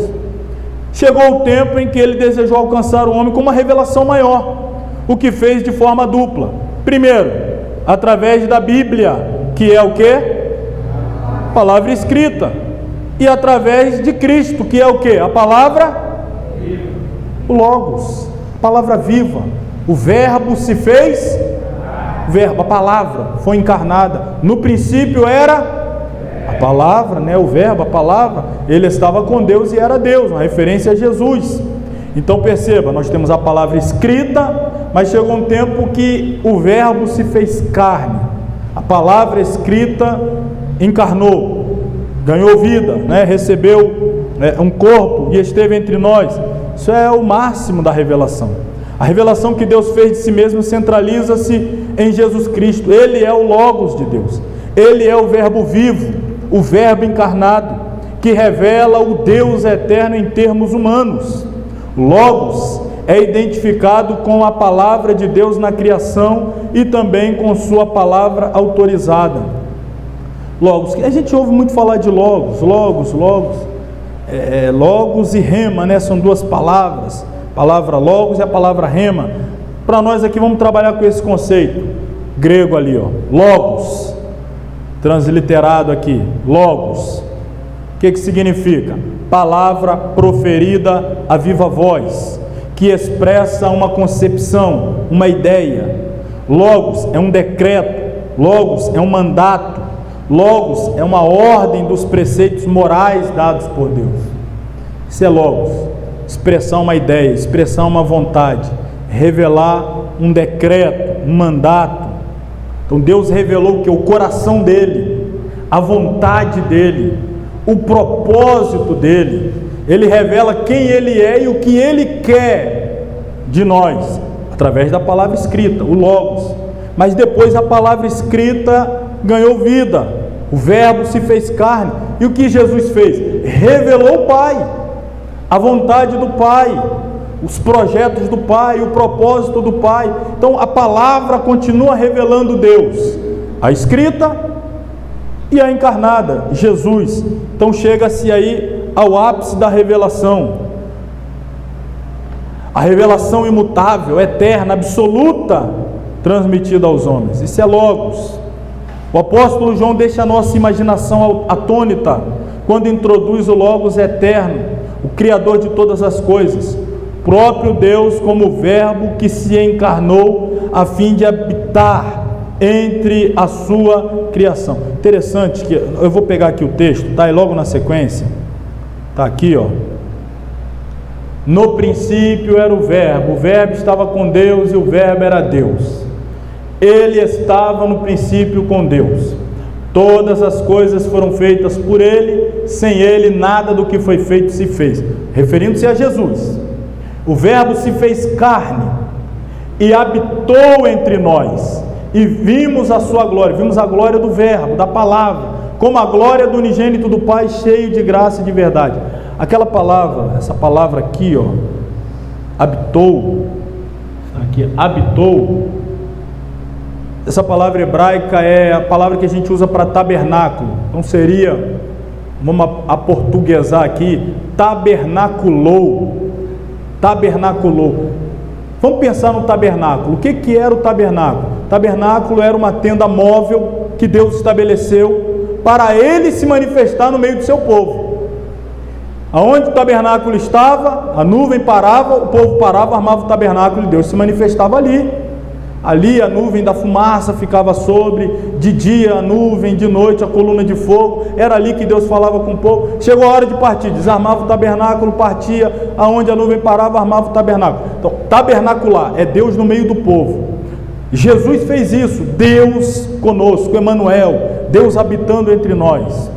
chegou o tempo em que Ele desejou alcançar o homem com uma revelação maior, o que fez de forma dupla. Primeiro, através da Bíblia, que é o quê? Palavra escrita. E através de Cristo, que é o quê? A palavra? O Logos, a palavra viva. O Verbo se fez... O Verbo, a palavra, foi encarnada. No princípio era a palavra, né? O Verbo, a palavra. Ele estava com Deus e era Deus, uma referência a Jesus. Então perceba, nós temos a palavra escrita, mas chegou um tempo que o Verbo se fez carne. A palavra escrita encarnou, ganhou vida, né? Recebeu um corpo e esteve entre nós. Isso é o máximo da revelação. A revelação que Deus fez de si mesmo centraliza-se em Jesus Cristo. Ele é o Logos de Deus. Ele é o Verbo vivo, o Verbo encarnado, que revela o Deus eterno em termos humanos. Logos é identificado com a palavra de Deus na criação e também com sua palavra autorizada. Logos, a gente ouve muito falar de Logos, Logos e Rema, né? São duas palavras. palavra logos e a palavra rema. Para nós aqui vamos trabalhar com esse conceito grego ali, ó, logos, transliterado aqui, logos. O que significa? Palavra proferida a viva voz, que expressa uma concepção, uma ideia. Logos é um decreto, logos é um mandato, logos é uma ordem dos preceitos morais dados por Deus. Isso é logos, expressar uma ideia, expressar uma vontade, revelar um decreto, um mandato. Então Deus revelou que o coração dele, a vontade dele, o propósito dele. Ele revela quem ele é e o que ele quer de nós, através da palavra escrita, o logos. Mas depois a palavra escrita ganhou vida, o verbo se fez carne. E o que Jesus fez? Revelou o Pai, a vontade do Pai, os projetos do Pai, o propósito do Pai. Então a palavra continua revelando Deus, a escrita e a encarnada, Jesus. Então chega-se aí ao ápice da revelação, a revelação imutável, eterna, absoluta, transmitida aos homens. Isso é logos. O apóstolo João deixa a nossa imaginação atônita quando introduz o logos eterno, o Criador de todas as coisas, próprio Deus como verbo que se encarnou a fim de habitar entre a sua criação. Interessante que eu vou pegar aqui o texto, tá aí logo na sequência, tá aqui, ó. No princípio era o verbo estava com Deus e o verbo era Deus. Ele estava no princípio com Deus. Todas as coisas foram feitas por ele, sem ele nada do que foi feito se fez. Referindo-se a Jesus. O verbo se fez carne e habitou entre nós, e vimos a sua glória. Vimos a glória do verbo, da palavra, como a glória do unigênito do Pai, cheio de graça e de verdade. Aquela palavra, essa palavra aqui, ó, habitou, aqui, habitou, essa palavra hebraica é a palavra que a gente usa para tabernáculo. Então seria, vamos aportuguesar aqui, tabernaculou. Tabernaculou. Vamos pensar no tabernáculo. O que era o tabernáculo? O tabernáculo era uma tenda móvel que Deus estabeleceu para ele se manifestar no meio do seu povo. Aonde o tabernáculo estava, a nuvem parava, o povo parava, armava o tabernáculo e Deus se manifestava ali. Ali a nuvem da fumaça ficava sobre, de dia a nuvem, de noite a coluna de fogo. Era ali que Deus falava com o povo. Chegou a hora de partir, desarmava o tabernáculo, partia, aonde a nuvem parava, armava o tabernáculo. Então, tabernacular é Deus no meio do povo. Jesus fez isso, Deus conosco, Emanuel, Deus habitando entre nós.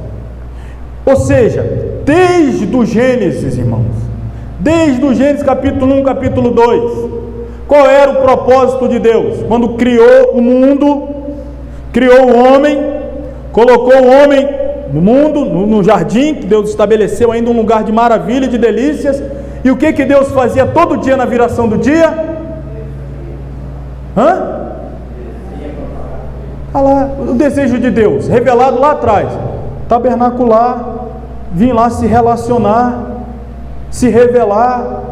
Ou seja, desde o Gênesis, irmãos, desde o Gênesis capítulo 1, capítulo 2, qual era o propósito de Deus? Quando criou o mundo, criou o homem, colocou o homem no mundo, no jardim, que Deus estabeleceu ainda um lugar de maravilha e de delícias. E o que Deus fazia todo dia na viração do dia? Olha lá, o desejo de Deus, revelado lá atrás, tabernacular, vir lá se relacionar, se revelar,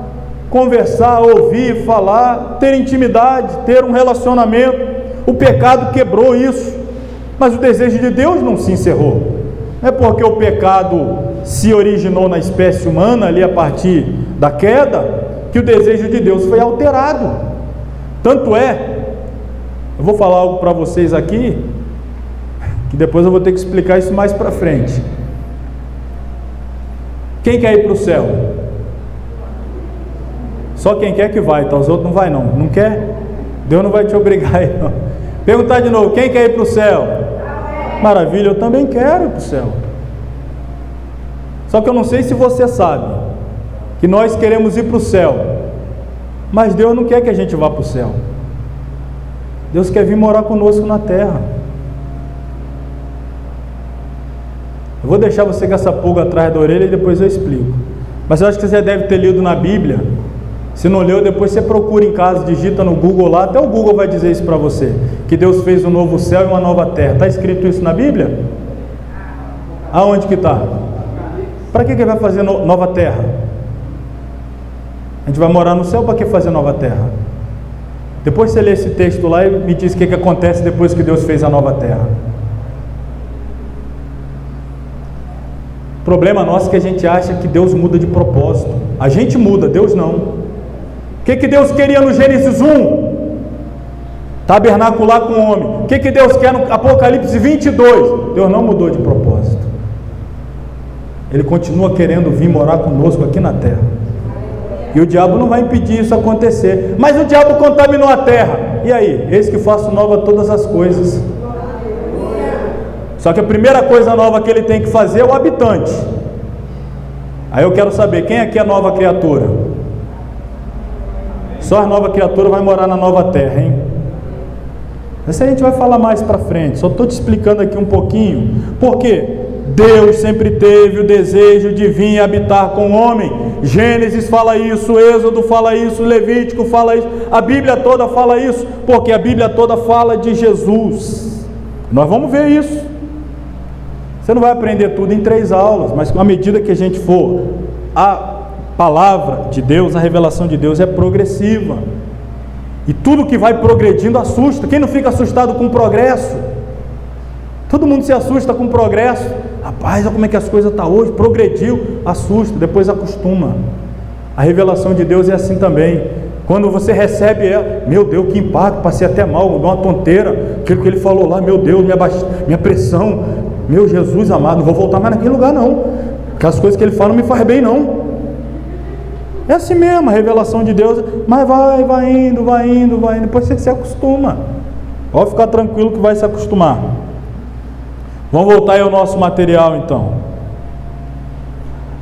conversar, ouvir, falar, ter intimidade, ter um relacionamento. O pecado quebrou isso, mas o desejo de Deus não se encerrou. Não é porque o pecado se originou na espécie humana ali a partir da queda que o desejo de Deus foi alterado. Tanto é, eu vou falar algo para vocês aqui que depois eu vou ter que explicar isso mais para frente. Quem quer ir para o céu? Só quem quer que vai, tá? Os outros não vai não. Não quer? Deus não vai te obrigar a ir não. Perguntar de novo, quem quer ir para o céu? Maravilha, eu também quero ir para o céu. Só que eu não sei se você sabe que nós queremos ir para o céu, mas Deus não quer que a gente vá para o céu. Deus quer vir morar conosco na terra. Eu vou deixar você com essa pulga atrás da orelha e depois eu explico. Mas eu acho que você já deve ter lido na Bíblia. Se não leu, depois você procura em casa, digita no Google lá, até o Google vai dizer isso para você, que Deus fez um novo céu e uma nova terra. Está escrito isso na Bíblia? Aonde que está? Para que Ele vai fazer nova terra? A gente vai morar no céu, para que fazer nova terra? Depois você lê esse texto lá e me diz o que acontece depois que Deus fez a nova terra. O problema nosso é que a gente acha que Deus muda de propósito. A gente muda, Deus não. O que Deus queria no Gênesis 1? Tabernacular com o homem. O que Deus quer no Apocalipse 22? Deus não mudou de propósito. Ele continua querendo vir morar conosco aqui na terra. E o diabo não vai impedir isso acontecer. Mas o diabo contaminou a terra. E aí? Eis que faço nova todas as coisas. Só que a primeira coisa nova que ele tem que fazer é o habitante. Aí eu quero saber, quem aqui é nova criatura? Só a nova criatura vai morar na nova terra, hein? Isso a gente vai falar mais para frente. Só estou te explicando aqui um pouquinho. Por quê? Deus sempre teve o desejo de vir habitar com o homem. Gênesis fala isso, Êxodo fala isso, Levítico fala isso, a Bíblia toda fala isso, porque a Bíblia toda fala de Jesus. Nós vamos ver isso. Você não vai aprender tudo em 3 aulas, mas à medida que a gente for, a palavra de Deus, a revelação de Deus é progressiva. E tudo que vai progredindo assusta. Quem não fica assustado com o progresso? Todo mundo se assusta com o progresso. Rapaz, olha como é que as coisas estão hoje. Progrediu, assusta, depois acostuma. A revelação de Deus é assim também. Quando você recebe ela, meu Deus, que impacto, passei até mal, deu uma tonteira. Aquilo que ele falou lá, meu Deus, minha pressão, meu Jesus amado, não vou voltar mais naquele lugar não. Aquelas coisas que ele fala não me faz bem não. É assim mesmo, a revelação de Deus, mas vai indo, depois você se acostuma. Pode ficar tranquilo que vai se acostumar. Vamos voltar aí ao nosso material então.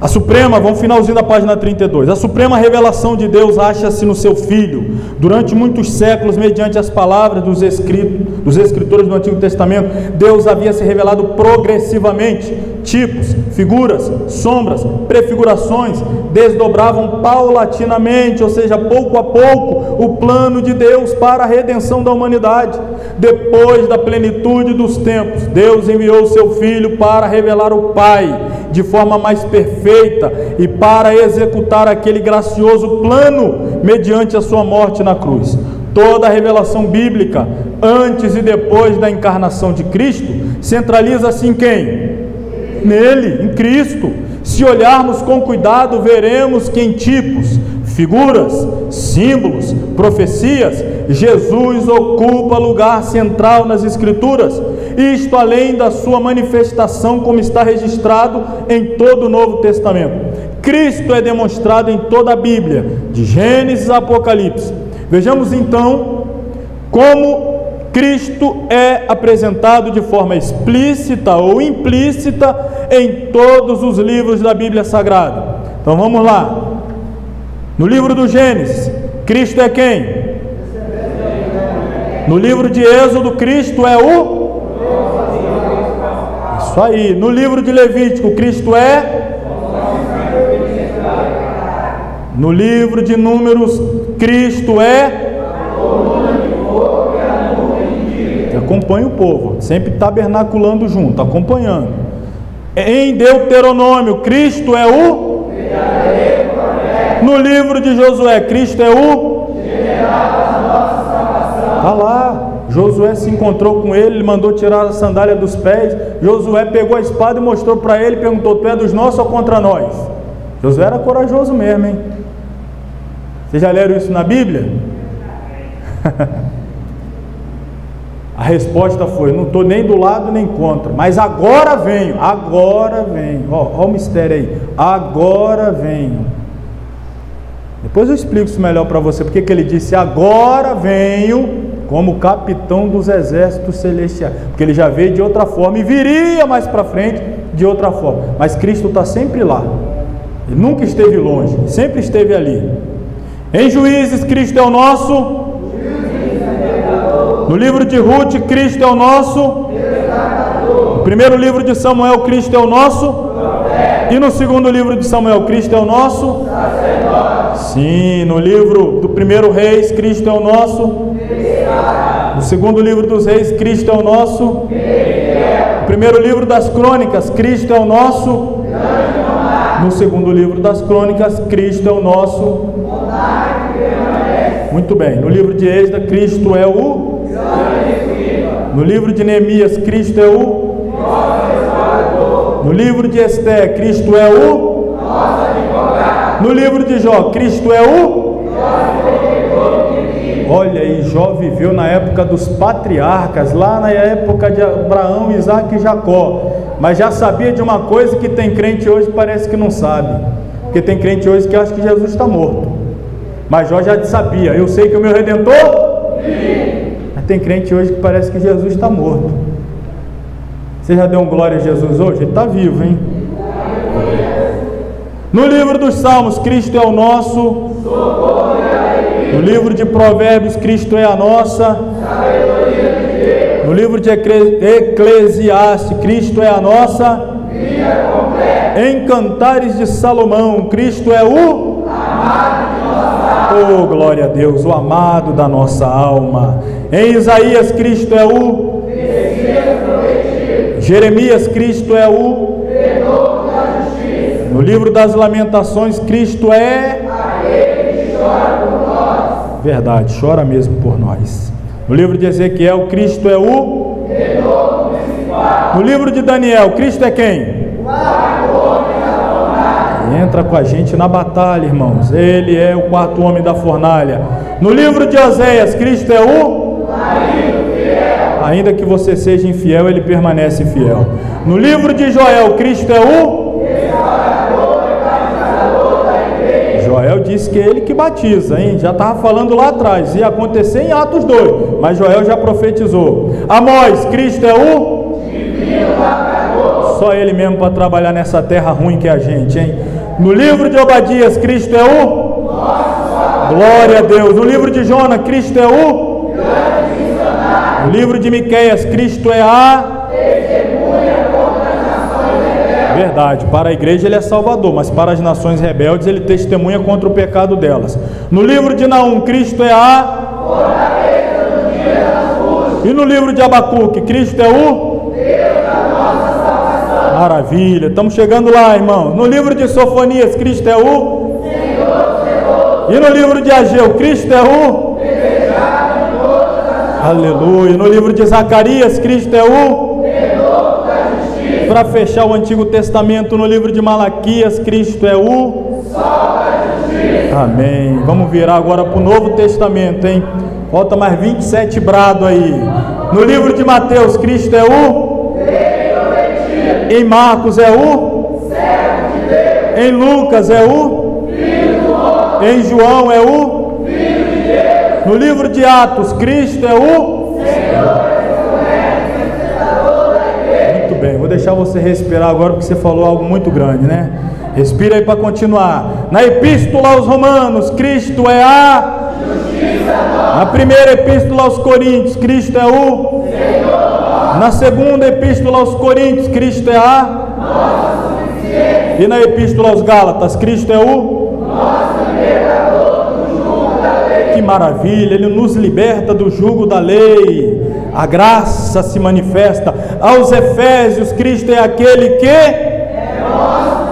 A suprema, vamos finalzinho da página 32. A suprema revelação de Deus acha-se no seu Filho. Durante muitos séculos, mediante as palavras dos escritores do Antigo Testamento, Deus havia se revelado progressivamente. Tipos, figuras, sombras, prefigurações desdobravam paulatinamente, ou seja, pouco a pouco, o plano de Deus para a redenção da humanidade. Depois da plenitude dos tempos, Deus enviou o seu Filho para revelar o Pai de forma mais perfeita e para executar aquele gracioso plano mediante a sua morte na cruz. Toda a revelação bíblica, antes e depois da encarnação de Cristo, centraliza-se em quem? Nele, em Cristo. Se olharmos com cuidado, veremos que em tipos, figuras, símbolos, profecias, Jesus ocupa lugar central nas Escrituras, isto além da sua manifestação, como está registrado em todo o Novo Testamento. Cristo é demonstrado em toda a Bíblia, de Gênesis a Apocalipse. Vejamos então como Cristo é apresentado de forma explícita ou implícita em todos os livros da Bíblia Sagrada. Então vamos lá. No livro do Gênesis, Cristo é quem? No livro de Êxodo, Cristo é o? Isso aí. No livro de Levítico, Cristo é? No livro de Números, Cristo é? Acompanha o povo, sempre tabernaculando junto, acompanhando. Em Deuteronômio, Cristo é o? No livro de Josué, Cristo é o? Está lá. Josué se encontrou com ele, ele mandou tirar a sandália dos pés. Josué pegou a espada e mostrou para ele, perguntou: tu é dos nossos ou contra nós? Josué era corajoso mesmo, hein? Vocês já leram isso na Bíblia? A resposta foi: não estou nem do lado nem contra, mas agora venho. Olha o mistério aí, agora venho. Depois eu explico isso melhor para você, porque que ele disse agora venho como capitão dos exércitos celestiais, porque ele já veio de outra forma e viria mais para frente de outra forma, mas Cristo está sempre lá, ele nunca esteve longe, sempre esteve ali. Em Juízes, Cristo é o nosso. No livro de Ruth, Cristo é o nosso. No primeiro livro de Samuel, Cristo é o nosso. E no segundo livro de Samuel, Cristo é o nosso. Sim, no livro do primeiro Reis, Cristo é o nosso. No segundo livro dos Reis, Cristo é o nosso. No primeiro livro das Crônicas, Cristo é o nosso. No segundo livro das Crônicas, Cristo é o nosso. Muito bem. No livro de Êxodo, Cristo é o... No livro de Neemias, Cristo é o... No livro de Esté, Cristo é o... No livro de Jó, Cristo é o... Olha aí, Jó viveu na época dos patriarcas, lá na época de Abraão, Isaac e Jacó, mas já sabia de uma coisa que tem crente hoje que parece que não sabe, porque tem crente hoje que acha que Jesus está morto, mas Jó já sabia. Eu sei que o meu Redentor, mas tem crente hoje que parece que Jesus está morto. Você já deu um glória a Jesus hoje? Ele está vivo, hein? No livro dos Salmos, Cristo é o nosso socorro. No livro de Provérbios, Cristo é a nossa sabedoria de Deus. No livro de Eclesiastes, Cristo é a nossa vida completa. Em Cantares de Salomão, Cristo é o amado de nossa alma. Oh, glória a Deus, o amado da nossa alma. Em Isaías, Cristo é o Messias prometido. Jeremias, Cristo é o retorno da justiça. No livro das Lamentações, Cristo é aquele que chora por nós. Verdade, chora mesmo por nós. No livro de Ezequiel, Cristo é o retorno principal. No livro de Daniel, Cristo é quem? Entra com a gente na batalha, irmãos. Ele é o quarto homem da fornalha. No livro de Oséias, Cristo é o ainda que você seja infiel, ele permanece fiel. No livro de Joel, Cristo é o Joel disse que é ele que batiza, hein? Já estava falando lá atrás, ia acontecer em Atos 2, mas Joel já profetizou. Amós, Cristo é o só ele mesmo para trabalhar nessa terra ruim que é a gente, hein? No livro de Obadias, Cristo é o glória a Deus. No livro de Jonas, Cristo é o no livro de Miqueias, Cristo é a verdade, para a igreja ele é salvador, mas para as nações rebeldes ele testemunha contra o pecado delas. No livro de Naum, Cristo é a e no livro de Abacuque, Cristo é o Deus da nossa salvação. Maravilha, estamos chegando lá, irmãos. No livro de Sofonias, Cristo é o Senhor. E no livro de Ageu, Cristo é o aleluia. No livro de Zacarias, Cristo é o para fechar o Antigo Testamento, no livro de Malaquias, Cristo é o sol da justiça. Amém. Vamos virar agora para o Novo Testamento, hein? Falta mais 27 brados aí. No livro de Mateus, Cristo é o em Marcos é o servo de Deus. Em Lucas é o filho do homem. Em João é o filho de Deus. No livro de Atos, Cristo é o Senhor. Vou deixar você respirar agora porque você falou algo muito grande, né? Respira aí para continuar. Na epístola aos Romanos, Cristo é a justiça. Na primeira epístola aos Coríntios, Cristo é o Senhor. Na segunda epístola aos Coríntios, Cristo é a nossa suficiência. E na epístola aos Gálatas, Cristo é o nosso libertador do jugo da lei. Que maravilha, Ele nos liberta do jugo da lei. A graça se manifesta. Aos Efésios, Cristo é aquele que é nosso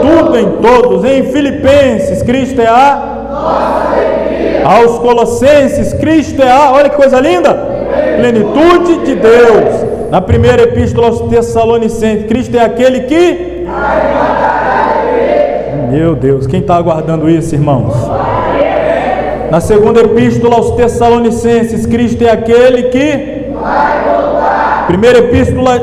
tudo em todos. Em Filipenses, Cristo é a nossa alegria. Aos Colossenses, Cristo é a, olha que coisa linda, plenitude de Deus. Na primeira epístola aos Tessalonicenses, Cristo é aquele que meu Deus, quem está aguardando isso, irmãos? Na segunda epístola aos Tessalonicenses, Cristo é aquele que vai voltar. Primeira epístola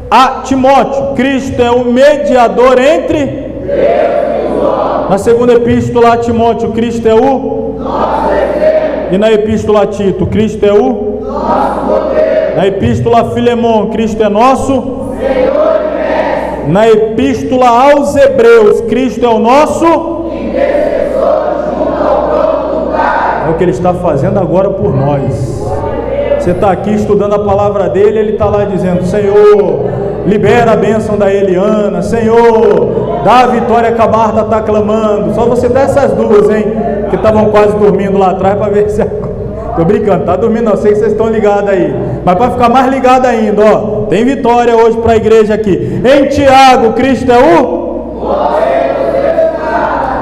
a Timóteo, Cristo é o mediador entre Deus e os homens. Na segunda epístola a Timóteo, Cristo é o nosso exemplo. E na epístola a Tito, Cristo é o nosso modelo. Na epístola a Filemon, Cristo é nosso Senhor e Mestre. Na epístola aos Hebreus, Cristo é o nosso é o que Ele está fazendo agora por nós. Você está aqui estudando a palavra dEle, Ele está lá dizendo: Senhor, libera a bênção da Eliana, Senhor, dá a vitória que a Marta está clamando. Só você dá essas duas, hein, que estavam quase dormindo lá atrás, para ver se... Estou brincando, está dormindo não, sei que vocês estão ligados aí, mas para ficar mais ligado ainda, ó, tem vitória hoje para a igreja aqui. Em Tiago, Cristo é o...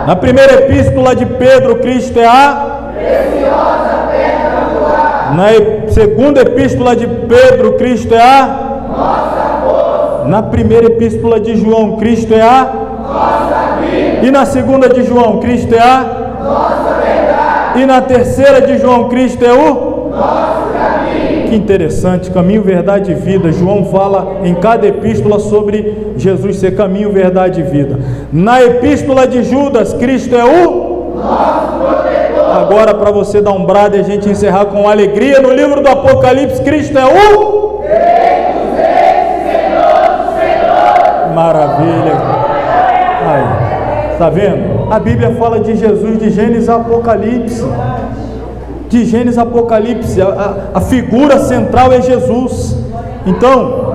Na primeira epístola de Pedro, Cristo é a preciosa pedra angular. Na segunda epístola de Pedro, Cristo é a Nossa força. Na primeira epístola de João, Cristo é a Nossa vida. E na segunda de João, Cristo é a Nossa verdade. E na terceira de João, Cristo é o Nosso caminho. Que interessante, caminho, verdade e vida. João fala em cada epístola sobre Jesus ser caminho, verdade e vida. Na epístola de Judas, Cristo é o Nosso protetor. Agora, para você dar um brado e a gente encerrar com alegria, no livro do Apocalipse, Cristo é o Rei dos reis, Senhor dos senhores. Maravilha. Aí, tá vendo? A Bíblia fala de Jesus de Gênesis a Apocalipse. De Gênesis a Apocalipse, a figura central é Jesus. Então,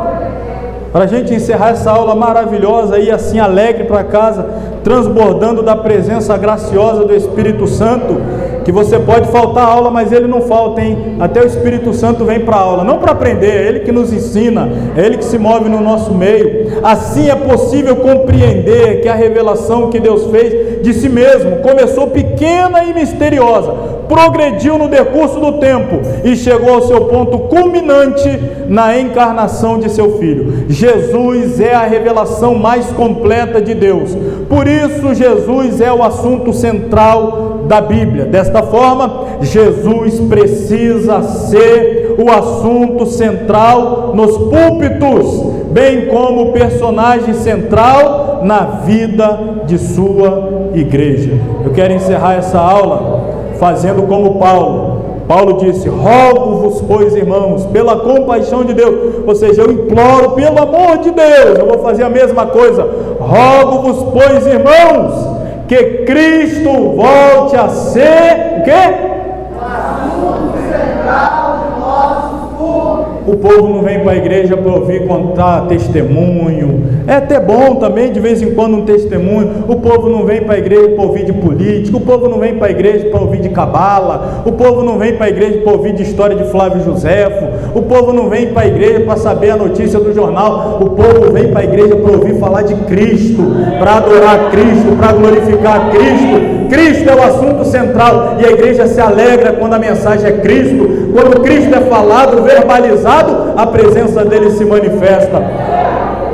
para a gente encerrar essa aula maravilhosa e assim alegre para casa, transbordando da presença graciosa do Espírito Santo, que você pode faltar a aula, mas ele não falta, hein? Até o Espírito Santo vem para a aula, não para aprender, é ele que nos ensina, é ele que se move no nosso meio. Assim é possível compreender que a revelação que Deus fez de si mesmo começou pequena e misteriosa, progrediu no decurso do tempo e chegou ao seu ponto culminante na encarnação de seu Filho. Jesus é a revelação mais completa de Deus, por isso Jesus é o assunto central da Bíblia. Desta forma, Jesus precisa ser o assunto central nos púlpitos, bem como o personagem central na vida de sua igreja. Eu quero encerrar essa aula fazendo como Paulo disse: rogo-vos, pois, irmãos, pela compaixão de Deus, ou seja, eu imploro pelo amor de Deus, eu vou fazer a mesma coisa, rogo-vos, pois, irmãos, que Cristo volte a ser o quê? Assunto central de nossos cultos. O povo não vem para a igreja para ouvir contar testemunho. É até bom também de vez em quando um testemunho. O povo não vem para a igreja para ouvir de política. O povo não vem para a igreja para ouvir de cabala. O povo não vem para a igreja para ouvir de história de Flávio Josefo. O povo não vem para a igreja para saber a notícia do jornal. O povo vem para a igreja para ouvir falar de Cristo, para adorar Cristo, para glorificar Cristo. Cristo é o assunto central e a igreja se alegra quando a mensagem é Cristo. Quando Cristo é falado, verbalizado, a presença dele se manifesta.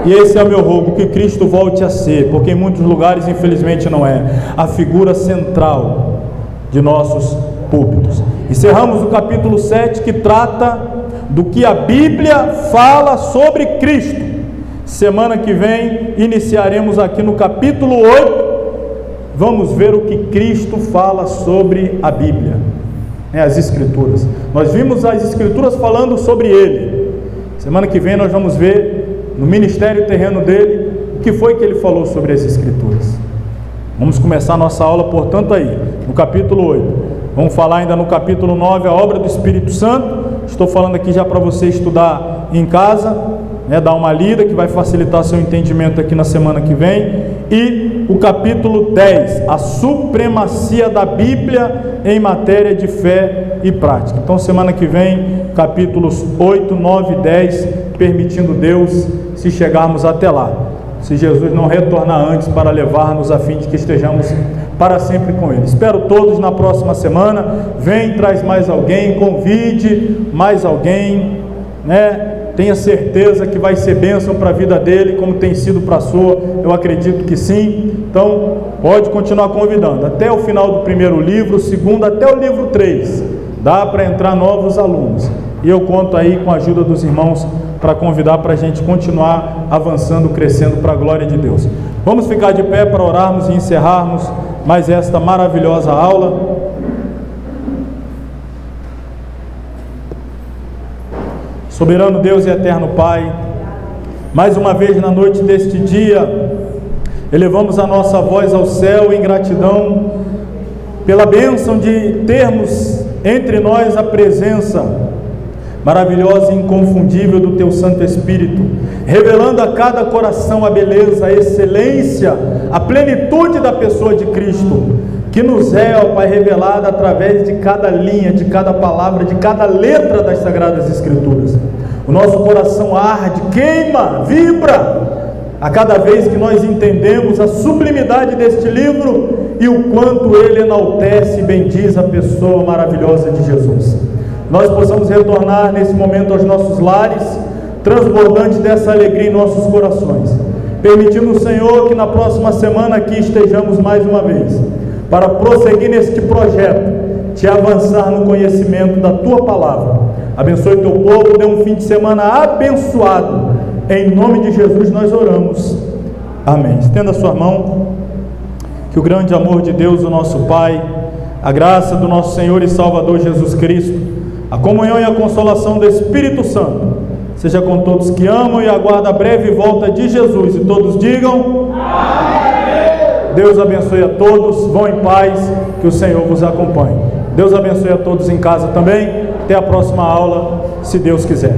E esse é o meu rogo, que Cristo volte a ser, porque em muitos lugares infelizmente não é, a figura central de nossos púlpitos. Encerramos o capítulo 7, que trata do que a Bíblia fala sobre Cristo. Semana que vem iniciaremos aqui no capítulo 8. Vamos ver o que Cristo fala sobre a Bíblia, as Escrituras. Nós vimos as Escrituras falando sobre Ele. Semana que vem nós vamos ver no ministério terreno dele o que foi que ele falou sobre as Escrituras. Vamos começar a nossa aula, portanto, aí, no capítulo 8. Vamos falar ainda no capítulo 9, a obra do Espírito Santo. Estou falando aqui já para você estudar em casa, dar uma lida, que vai facilitar seu entendimento aqui na semana que vem. E o capítulo 10, a supremacia da Bíblia em matéria de fé e prática. Então, semana que vem, capítulos 8, 9 e 10, permitindo Deus, se chegarmos até lá. Se Jesus não retornar antes para levar-nos, a fim de que estejamos para sempre com Ele. Espero todos na próxima semana. Vem, traz mais alguém, convide mais alguém, Tenha certeza que vai ser bênção para a vida dele, como tem sido para a sua. Eu acredito que sim. Então, pode continuar convidando. Até o final do primeiro livro, o segundo, até o livro 3. Dá para entrar novos alunos. E eu conto aí com a ajuda dos irmãos para convidar para a gente continuar avançando, crescendo para a glória de Deus. Vamos ficar de pé para orarmos e encerrarmos mais esta maravilhosa aula. Soberano Deus e eterno Pai, mais uma vez na noite deste dia, elevamos a nossa voz ao céu em gratidão pela bênção de termos entre nós a presença maravilhosa e inconfundível do Teu Santo Espírito, revelando a cada coração a beleza, a excelência, a plenitude da pessoa de Cristo, que nos é, ó Pai, revelada através de cada linha, de cada palavra, de cada letra das Sagradas Escrituras. O nosso coração arde, queima, vibra a cada vez que nós entendemos a sublimidade deste livro e o quanto Ele enaltece e bendiz a pessoa maravilhosa de Jesus. Nós possamos retornar nesse momento aos nossos lares, transbordante dessa alegria em nossos corações, permitindo o Senhor que na próxima semana aqui estejamos mais uma vez, para prosseguir neste projeto, de avançar no conhecimento da Tua Palavra. Abençoe Teu povo, dê um fim de semana abençoado, em nome de Jesus nós oramos, amém. Estenda a sua mão, que o grande amor de Deus, o nosso Pai, a graça do nosso Senhor e Salvador Jesus Cristo, a comunhão e a consolação do Espírito Santo, seja com todos que amam e aguardam a breve volta de Jesus, e todos digam amém. Deus abençoe a todos, vão em paz, que o Senhor vos acompanhe. Deus abençoe a todos em casa também, até a próxima aula, se Deus quiser.